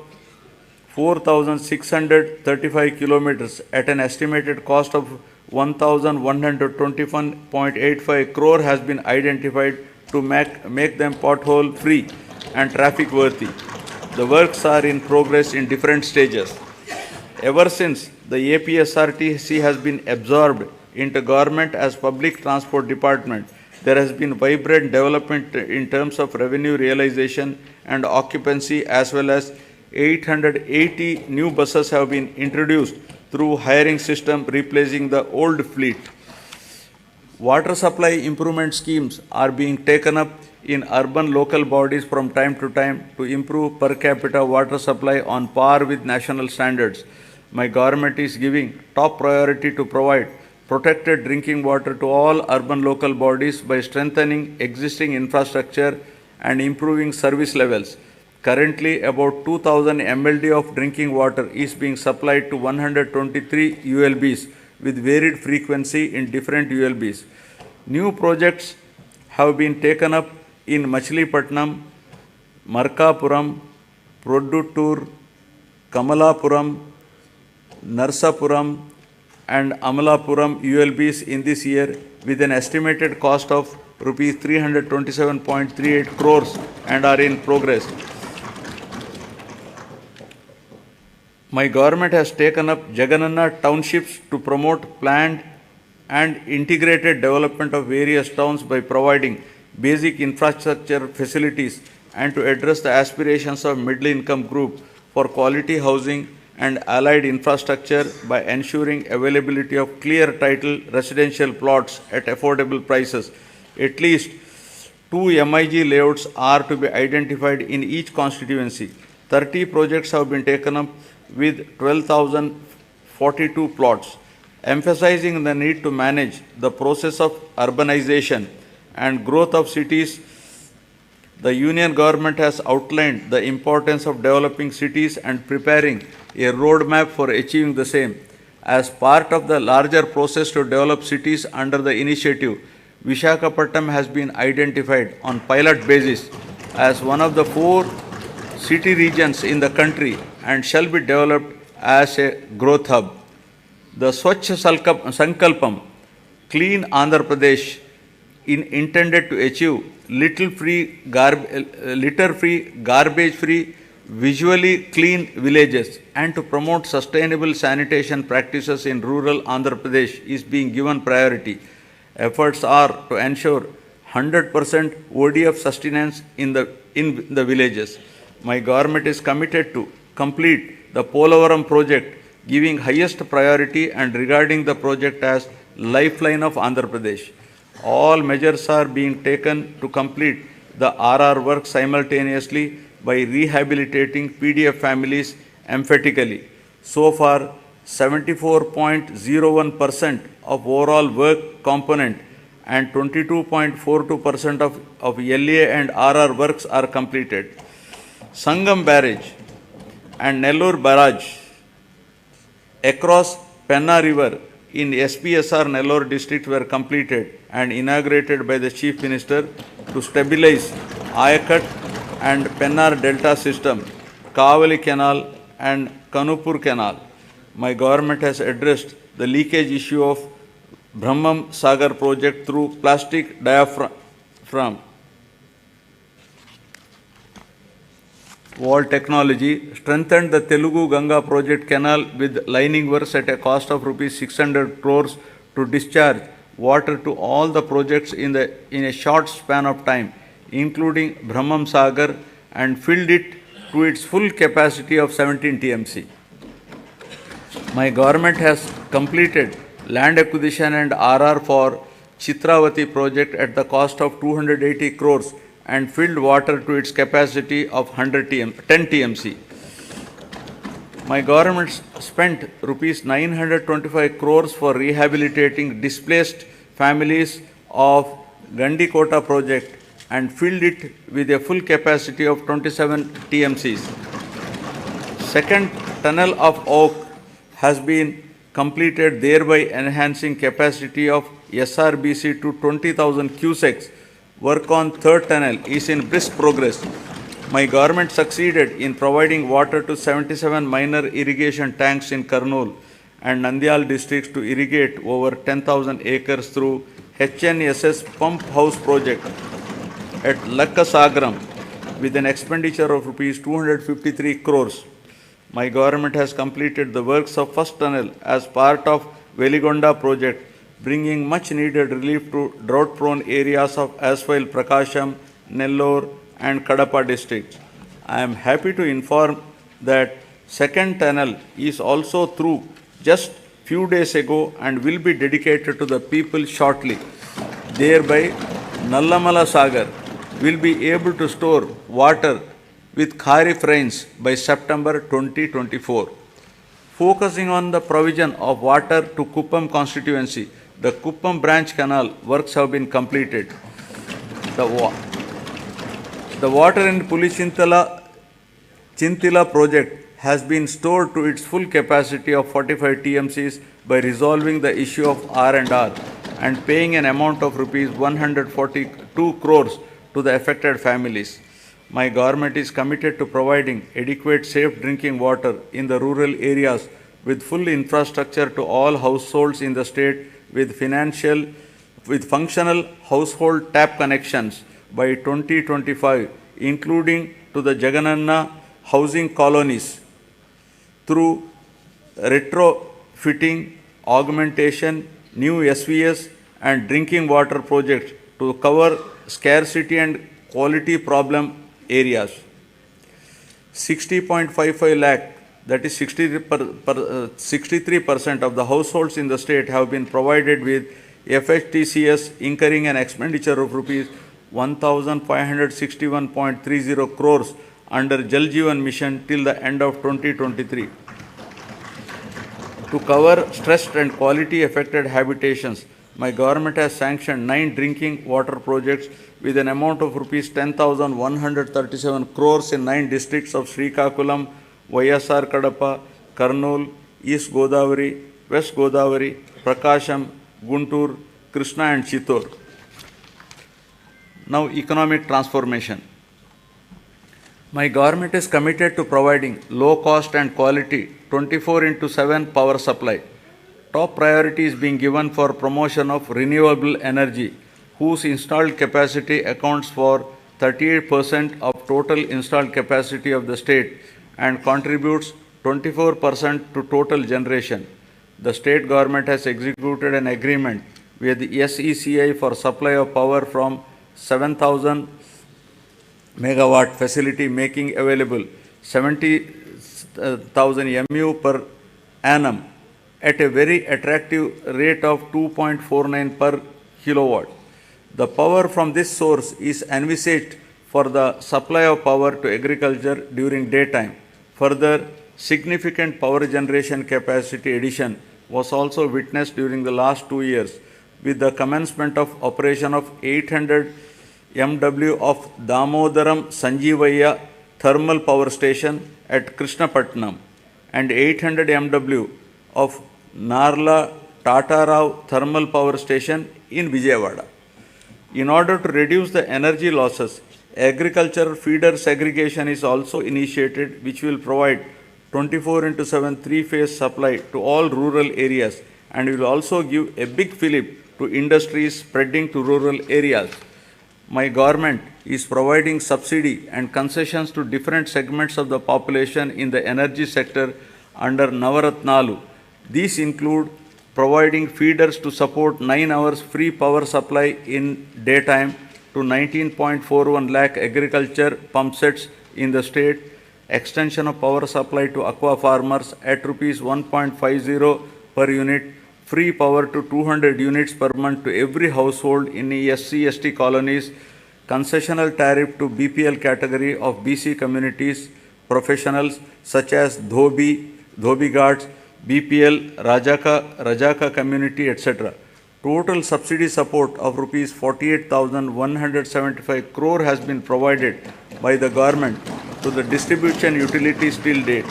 4,635 kilometers at an estimated cost of 1,121.85 crore has been identified to make them pothole free and traffic worthy. The works are in progress in different stages. Ever since the APSRTC has been absorbed into government as public transport department, there has been vibrant development in terms of revenue realization and occupancy, as well as 880 new buses have been introduced through hiring system, replacing the old fleet. Water supply improvement schemes are being taken up in urban local bodies from time to time to improve per capita water supply on par with national standards. My government is giving top priority to provide protected drinking water to all urban local bodies by strengthening existing infrastructure and improving service levels. Currently, about 2,000 MLD of drinking water is being supplied to 123 ULBs with varied frequency in different ULBs. New projects have been taken up in Machilipatnam, Markapuram, Produttur, Kamalapuram, Narsapuram and Amalapuram ULBs in this year with an estimated cost of rupees 327.38 crores and are in progress. My government has taken up Jagananna townships to promote planned and integrated development of various towns by providing basic infrastructure facilities and to address the aspirations of middle income group for quality housing and allied infrastructure by ensuring availability of clear title residential plots at affordable prices. At least 2 MIG layouts are to be identified in each constituency. 30 projects have been taken up with 12,042 plots, emphasizing the need to manage the process of urbanization and growth of cities. The Union government has outlined the importance of developing cities and preparing a roadmap for achieving the same. As part of the larger process to develop cities under the initiative, Visakhapatnam has been identified on pilot basis as one of the 4 city regions in the country and shall be developed as a growth hub. The Swachh Sankalpam, Clean Andhra Pradesh, intended to achieve litter-free, garbage-free, visually clean villages and to promote sustainable sanitation practices in rural Andhra Pradesh is being given priority. Efforts are to ensure 100% ODF sustenance in the villages. My government is committed to complete the Polavaram project, giving highest priority and regarding the project as lifeline of Andhra Pradesh. All measures are being taken to complete the RR work simultaneously by rehabilitating PDF families emphatically. So far, 74.01% of overall work component and 22.42% of LA and RR works are completed. Sangam Barrage and Nellore Barrage across Penna River in SPSR Nellore district were completed and inaugurated by the Chief Minister to stabilize Ayakat and Pennar Delta system, Kavali Canal and Kanupur Canal. My government has addressed the leakage issue of Brahmam Sagar project through plastic diaphragm. wall technology, strengthened the Telugu Ganga project canal with lining works at a cost of rupees 600 crores to discharge water to all the projects in a short span of time, including Brahmam Sagar, and filled it to its full capacity of 17 TMC. My government has completed land acquisition and RR for Chitravati project at the cost of 280 crores and filled water to its capacity of 10 TMC. My government spent rupees 925 crores for rehabilitating displaced families of Gandikota project and filled it with a full capacity of 27 TMCs. Second tunnel of Oak has been completed, thereby enhancing capacity of SRBC to 20,000 cusecs. Work on third tunnel is in brisk progress. My government succeeded in providing water to 77 minor irrigation tanks in Kurnool and Nandyal districts to irrigate over 10,000 acres through HNSS pump house project at Lakkasagaram with an expenditure of rupees 253 crores. My government has completed the works of first tunnel as part of Veligonda project, bringing much needed relief to drought-prone areas of Aswile, Prakasham, Nellore and Kadapa districts. I am happy to inform that second tunnel is also through just few days ago and will be dedicated to the people shortly. Thereby, Nallamala Sagar will be able to store water with Kharif rains by September 2024. Focusing on the provision of water to Kuppam constituency, the Kuppam branch canal works have been completed. The water in Pulichintala Chintila project has been stored to its full capacity of 45 TMCs by resolving the issue of R&R and paying an amount of rupees 142 crores to the affected families. My government is committed to providing adequate safe drinking water in the rural areas with full infrastructure to all households in the state with functional household tap connections by 2025, including to the Jagananna housing colonies through retrofitting, augmentation, new SVS and drinking water projects to cover scarcity and quality problem areas. 60.55 lakh, that is 63% of the households in the state have been provided with FHTCS, incurring an expenditure of rupees 1,561.30 crores under Jal Jeevan Mission till the end of 2023. To cover stressed and quality affected habitations, my government has sanctioned 9 drinking water projects with an amount of rupees 10,137 crores in 9 districts of Srikakulam, YSR Kadapa, Kurnool, East Godavari, West Godavari, Prakasham, Guntur, Krishna and Chittor. Now, economic transformation. My government is committed to providing low cost and quality 24/7 power supply. Top priority is being given for promotion of renewable energy, whose installed capacity accounts for 38% of total installed capacity of the state and contributes 24% to total generation. The state government has executed an agreement with the SECI for supply of power from 7,000 megawatt facility, making available 70,000 MU per annum at a very attractive rate of 2.49 per kilowatt. The power from this source is envisaged for the supply of power to agriculture during daytime. Further, significant power generation capacity addition was also witnessed during the last 2 years with the commencement of operation of 800 MW of Damodaram Sanjeevaya thermal power station at Krishnapatnam and 800 MW of Narla Tatarao thermal power station in Vijayawada. In order to reduce the energy losses, agricultural feeder segregation is also initiated, which will provide 24/7 three-phase supply to all rural areas and will also give a big fillip to industries spreading to rural areas. My government is providing subsidy and concessions to different segments of the population in the energy sector under Navaratnalu. These include providing feeders to support 9 hours free power supply in daytime to 19.41 lakh agriculture pump sets in the state, extension of power supply to aqua farmers at rupees 1.50 per unit, free power to 200 units per month to every household in SC/ST colonies, concessional tariff to BPL category of BC communities, professionals such as Dhobi guards, BPL, Rajaka community, etc. Total subsidy support of rupees 48,175 crore has been provided by the government to the distribution utilities till date.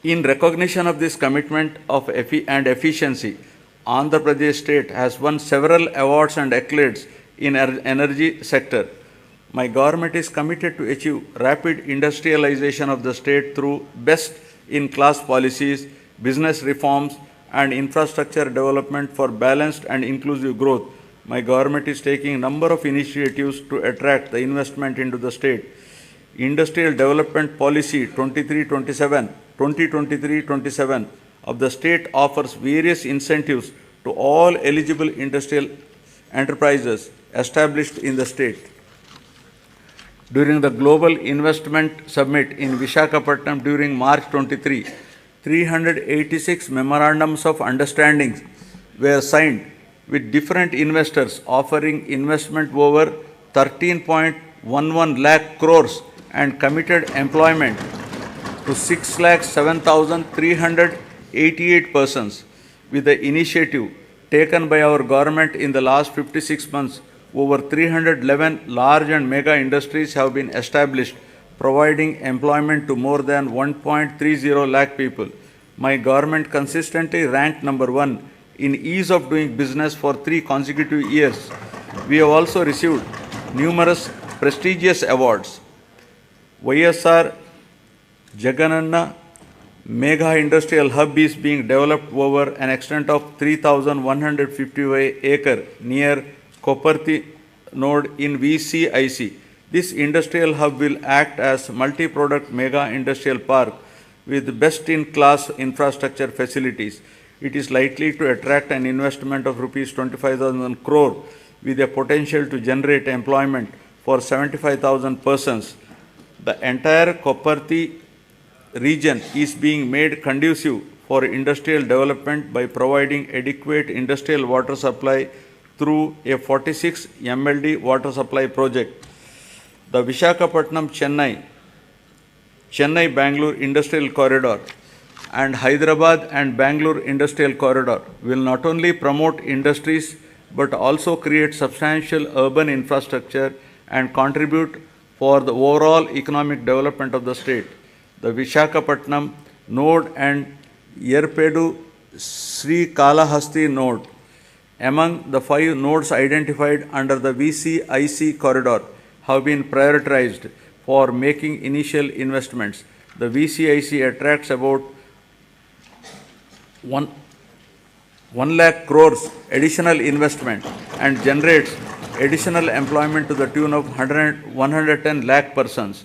In recognition of this commitment and efficiency, Andhra Pradesh state has won several awards and accolades in energy sector. My government is committed to achieve rapid industrialization of the state through best-in-class policies, business reforms, and infrastructure development for balanced and inclusive growth. My government is taking a number of initiatives to attract the investment into the state. Industrial Development Policy 2023-27 of the state offers various incentives to all eligible industrial enterprises established in the state. During the Global Investment Summit in Visakhapatnam during March 23, 386 memorandums of understanding were signed with different investors offering investment over 13.11 lakh crores and committed employment to 6,07,388 persons. With the initiative taken by our government in the last 56 months, over 311 large and mega industries have been established, providing employment to more than 1.30 lakh people. My government consistently ranked number 1 in ease of doing business for 3 consecutive years. We have also received numerous prestigious awards. YSR Jagananna Mega Industrial Hub is being developed over an extent of 3,155 acres near Koparthi node in VCIC. This industrial hub will act as multi-product mega industrial park with best-in-class infrastructure facilities. It is likely to attract an investment of rupees 25,000 crore with a potential to generate employment for 75,000 persons. The entire Koparthi region is being made conducive for industrial development by providing adequate industrial water supply through a 46 MLD water supply project. The Chennai-Bangalore Industrial Corridor and Hyderabad and Bangalore Industrial Corridor will not only promote industries but also create substantial urban infrastructure and contribute for the overall economic development of the state. The Visakhapatnam node and Yerpedu Sri Kalahasti node, among the 5 nodes identified under the VCIC corridor, have been prioritized for making initial investments. The VCIC attracts about 1 lakh crores additional investment and generates additional employment to the tune of 110 lakh persons.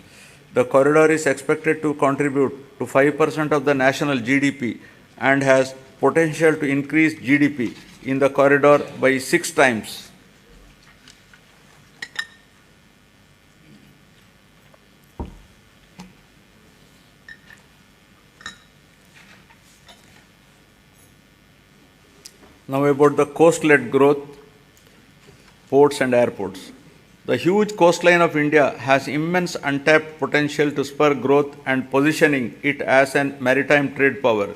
The corridor is expected to contribute to 5% of the national GDP and has potential to increase GDP in the corridor by 6 times. Now about the coast-led growth, ports and airports. The huge coastline of India has immense untapped potential to spur growth and positioning it as a maritime trade power.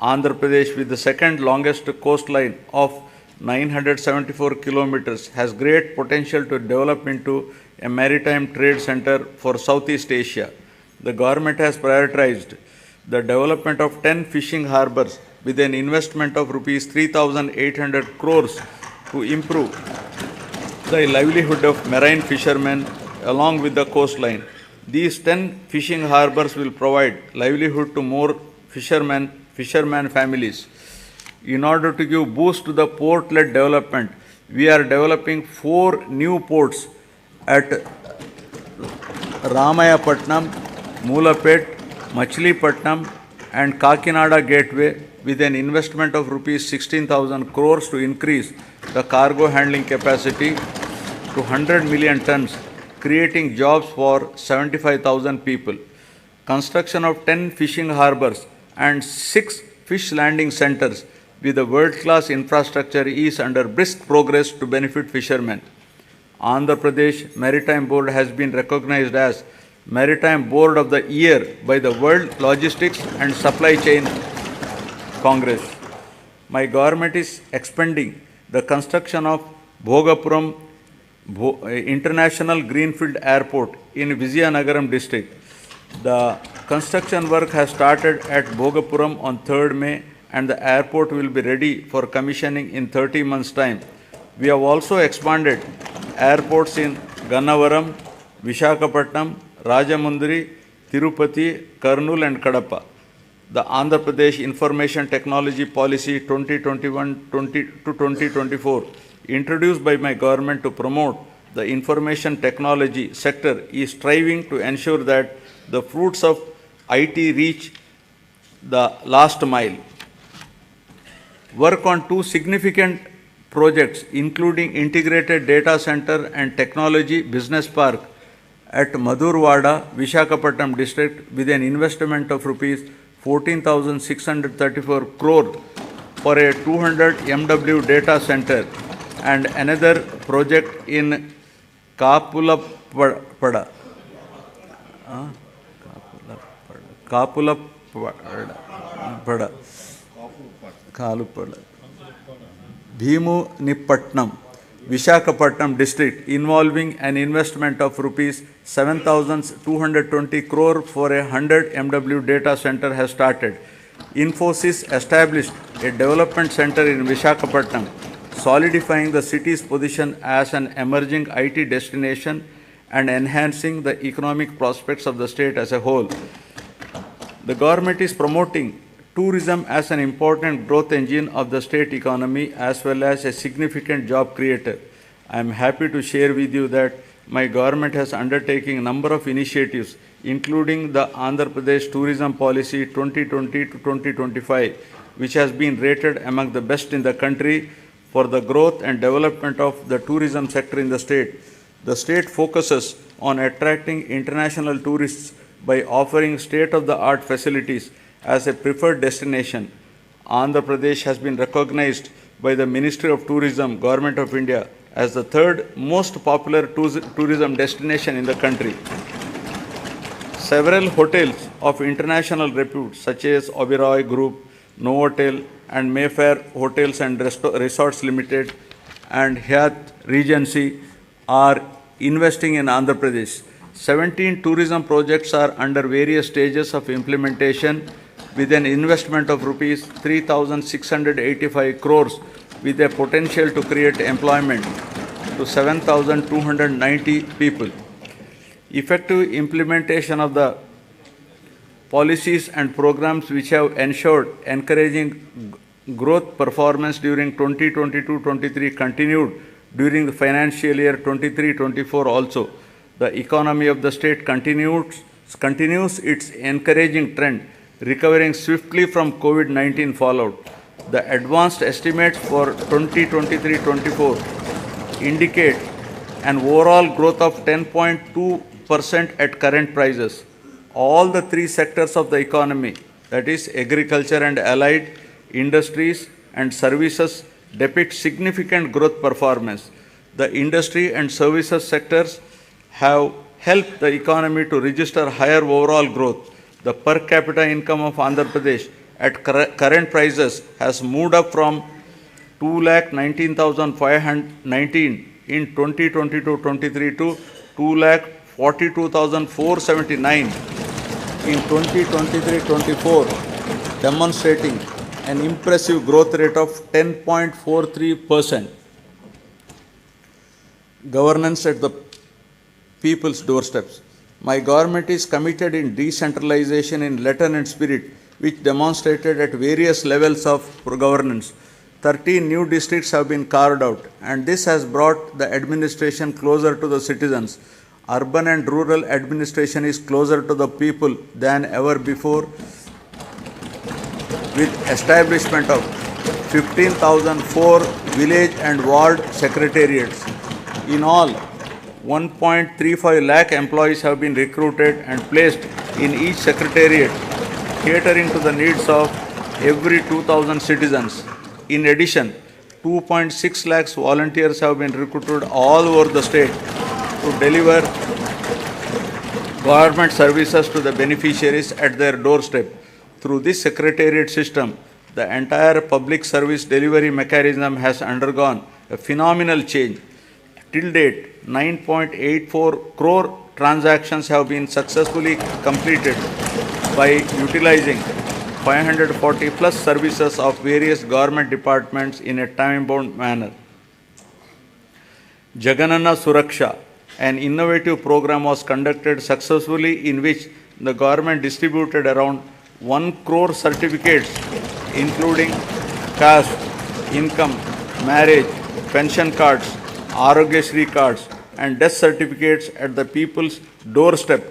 Andhra Pradesh, with the second longest coastline of 974 kilometers, has great potential to develop into a maritime trade center for Southeast Asia. The government has prioritized the development of 10 fishing harbors with an investment of rupees 3,800 crores to improve the livelihood of marine fishermen along with the coastline. These 10 fishing harbors will provide livelihood to more fishermen families. In order to give boost to the port-led development, we are developing 4 new ports at Ramayapatnam, Moolapet, Machilipatnam and Kakinada Gateway with an investment of rupees 16,000 crores to increase the cargo handling capacity to 100 million tons, creating jobs for 75,000 people. Construction of 10 fishing harbors and 6 fish landing centers with a world-class infrastructure is under brisk progress to benefit fishermen. Andhra Pradesh Maritime Board has been recognized as Maritime Board of the Year by the World Logistics and Supply Chain Congress. My government is expanding the construction of Bhogapuram International Greenfield Airport in Vizianagaram district. The construction work has started at Bhogapuram on 3rd May and the airport will be ready for commissioning in 30 months' time. We have also expanded airports in Gannavaram, Vishakhapatnam, Rajamundry, Tirupati, Kurnool and Kadapa. The Andhra Pradesh Information Technology Policy 2021 to 2024, introduced by my government to promote the information technology sector, is striving to ensure that the fruits of IT reach the last mile. Work on 2 significant projects, including integrated data center and technology business park at Madhurwada, Vishakhapatnam district with an investment of rupees 14,634 crore for a 200 MW data center, and another project in Kapulapada, Bhimunipatnam, Vishakhapatnam district, involving an investment of rupees 7,220 crore for a 100 MW data center has started. Infosys established a development center in Vishakhapatnam, solidifying the city's position as an emerging IT destination and enhancing the economic prospects of the state as a whole. The government is promoting tourism as an important growth engine of the state economy as well as a significant job creator. I am happy to share with you that my government has undertaken a number of initiatives, including the Andhra Pradesh Tourism Policy 2020 to 2025, which has been rated among the best in the country for the growth and development of the tourism sector in the state. The state focuses on attracting international tourists by offering state-of-the-art facilities as a preferred destination. Andhra Pradesh has been recognized by the Ministry of Tourism, Government of India, as the 3rd most popular tourism destination in the country. Several hotels of international repute such as Oberoi Group, Novotel and Mayfair Hotels and Resorts Limited and Hyatt Regency are investing in Andhra Pradesh. 17 tourism projects are under various stages of implementation with an investment of rupees 3,685 crores with a potential to create employment to 7,290 people. Effective implementation of the policies and programs which have ensured encouraging growth performance during 2022-23 continued during the financial year 23-24 also. The economy of the state continues its encouraging trend, recovering swiftly from COVID-19 fallout. The advanced estimates for 2023-24 indicate an overall growth of 10.2% at current prices. All the 3 sectors of the economy, that is agriculture and allied, industries and services, depict significant growth performance. The industry and services sectors have helped the economy to register higher overall growth. The per capita income of Andhra Pradesh at current prices has moved up from 2,19,519 in 2022-23 to 2,42,479 in 2023-24, demonstrating an impressive growth rate of 10.43%. Governance at the people's doorsteps. My government is committed in decentralization in letter and spirit, which demonstrated at various levels of governance. 13 new districts have been carved out, and this has brought the administration closer to the citizens. Urban and rural administration is closer to the people than ever before, with establishment of 15,004 village and ward secretariats. In all, 1.35 lakh employees have been recruited and placed in each secretariat, catering to the needs of every 2,000 citizens. In addition, 2.6 lakhs volunteers have been recruited all over the state to deliver government services to the beneficiaries at their doorstep. Through this secretariat system, the entire public service delivery mechanism has undergone a phenomenal change. Till date, 9.84 crore transactions have been successfully completed by utilizing 540 plus services of various government departments in a time-bound manner. Jagananna Suraksha, an innovative program, was conducted successfully in which the government distributed around 1 crore certificates including caste, income, marriage, pension cards, Arogya Shri cards and death certificates at the people's doorstep.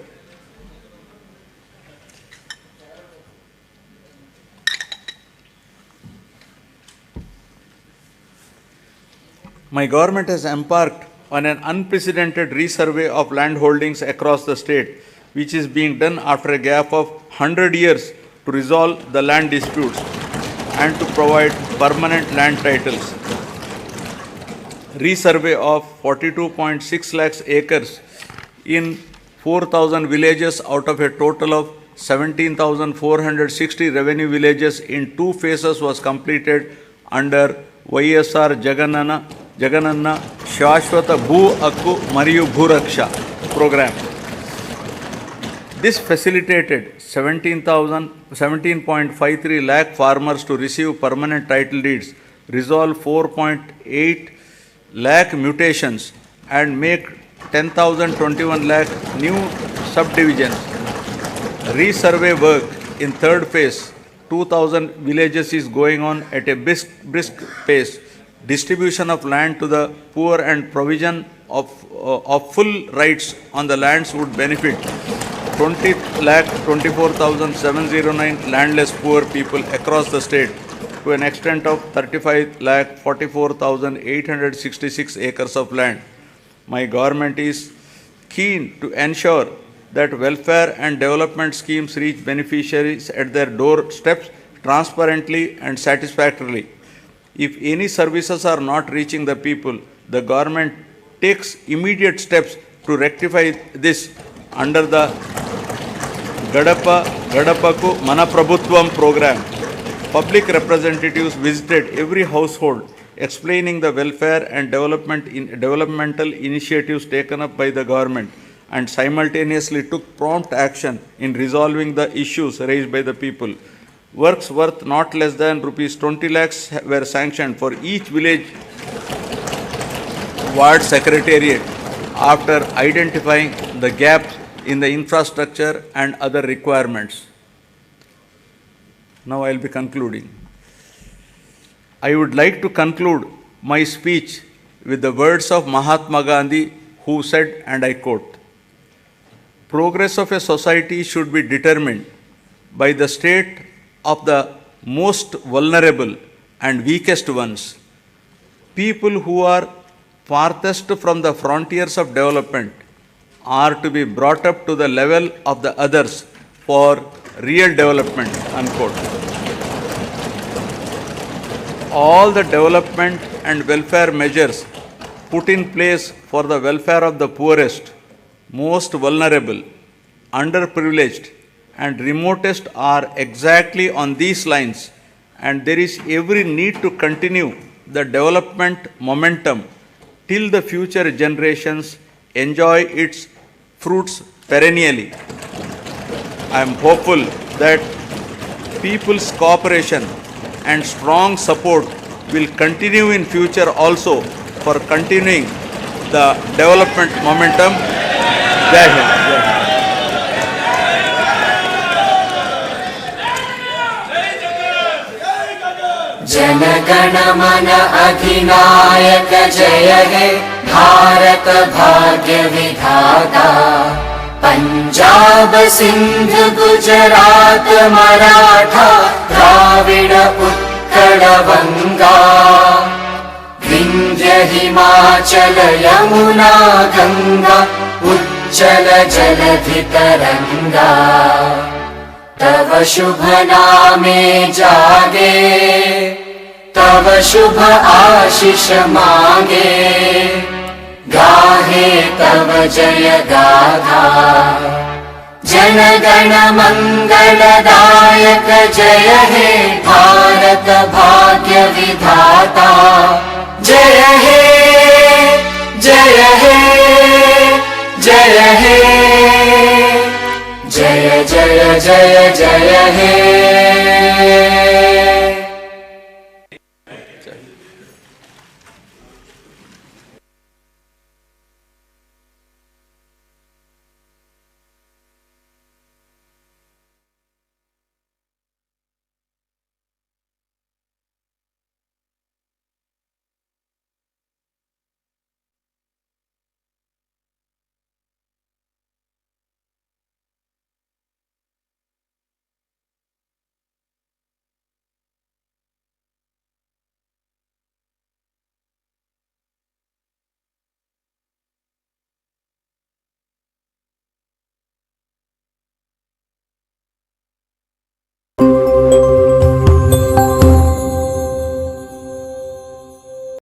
My government has embarked on an unprecedented resurvey of land holdings across the state, which is being done after a gap of 100 years to resolve the land disputes and to provide permanent land titles. Resurvey of 42.6 lakhs acres in 4,000 villages out of a total of 17,460 revenue villages in 2 phases was completed under YSR Jagananna Shashwata Bhu Akku Mariyu Bhuraksha program. This facilitated 17.53 lakh farmers to receive permanent title deeds, resolve 4.8 lakh mutations and make 10,021 lakh new subdivisions. Resurvey work in third phase, 2,000 villages is going on at a brisk pace. Distribution of land to the poor and provision of full rights on the lands would benefit 20,24,709 landless poor people across the state to an extent of 35,44,866 acres of land. My government is keen to ensure that welfare and development schemes reach beneficiaries at their doorsteps transparently and satisfactorily. If any services are not reaching the people, the government takes immediate steps to rectify this under the Gadapaku Manaprabhutvam program. Public representatives visited every household, explaining the welfare and developmental initiatives taken up by the government, and simultaneously took prompt action in resolving the issues raised by the people. Works worth not less than rupees 20 lakhs were sanctioned for each village ward secretariat after identifying the gaps in the infrastructure and other requirements. Now I will be concluding. I would like to conclude my speech with the words of Mahatma Gandhi, who said, and I quote, "Progress of a society should be determined by the state of the most vulnerable and weakest ones. People who are farthest from the frontiers of development are to be brought up to the level of the others for real development," unquote. All the development and welfare measures put in place for the welfare of the poorest, most vulnerable, underprivileged, and remotest are exactly on these lines, and there is every need to continue the development momentum till the future generations enjoy its fruits perennially. I am hopeful that people's cooperation and strong support will continue in future also for continuing the development momentum. Jai Hind. Jai Hind. Jana Gana मन अधिनायक जय हे भारत भाग्य विधाता। पंजाब सिंध गुजरात मराठा द्राविड उत्कल बंगा। विंध्य हिमाचल यमुना गंगा उच्चल जलधि तरंगा। तव शुभ नामे जागे तव शुभ आशीष मांगे। गाहे तव जय गाथा जन गण मंगलदायक जय हे भारत भाग्य विधाता। जय हे जय हे जय हे जय जय जय जय हे।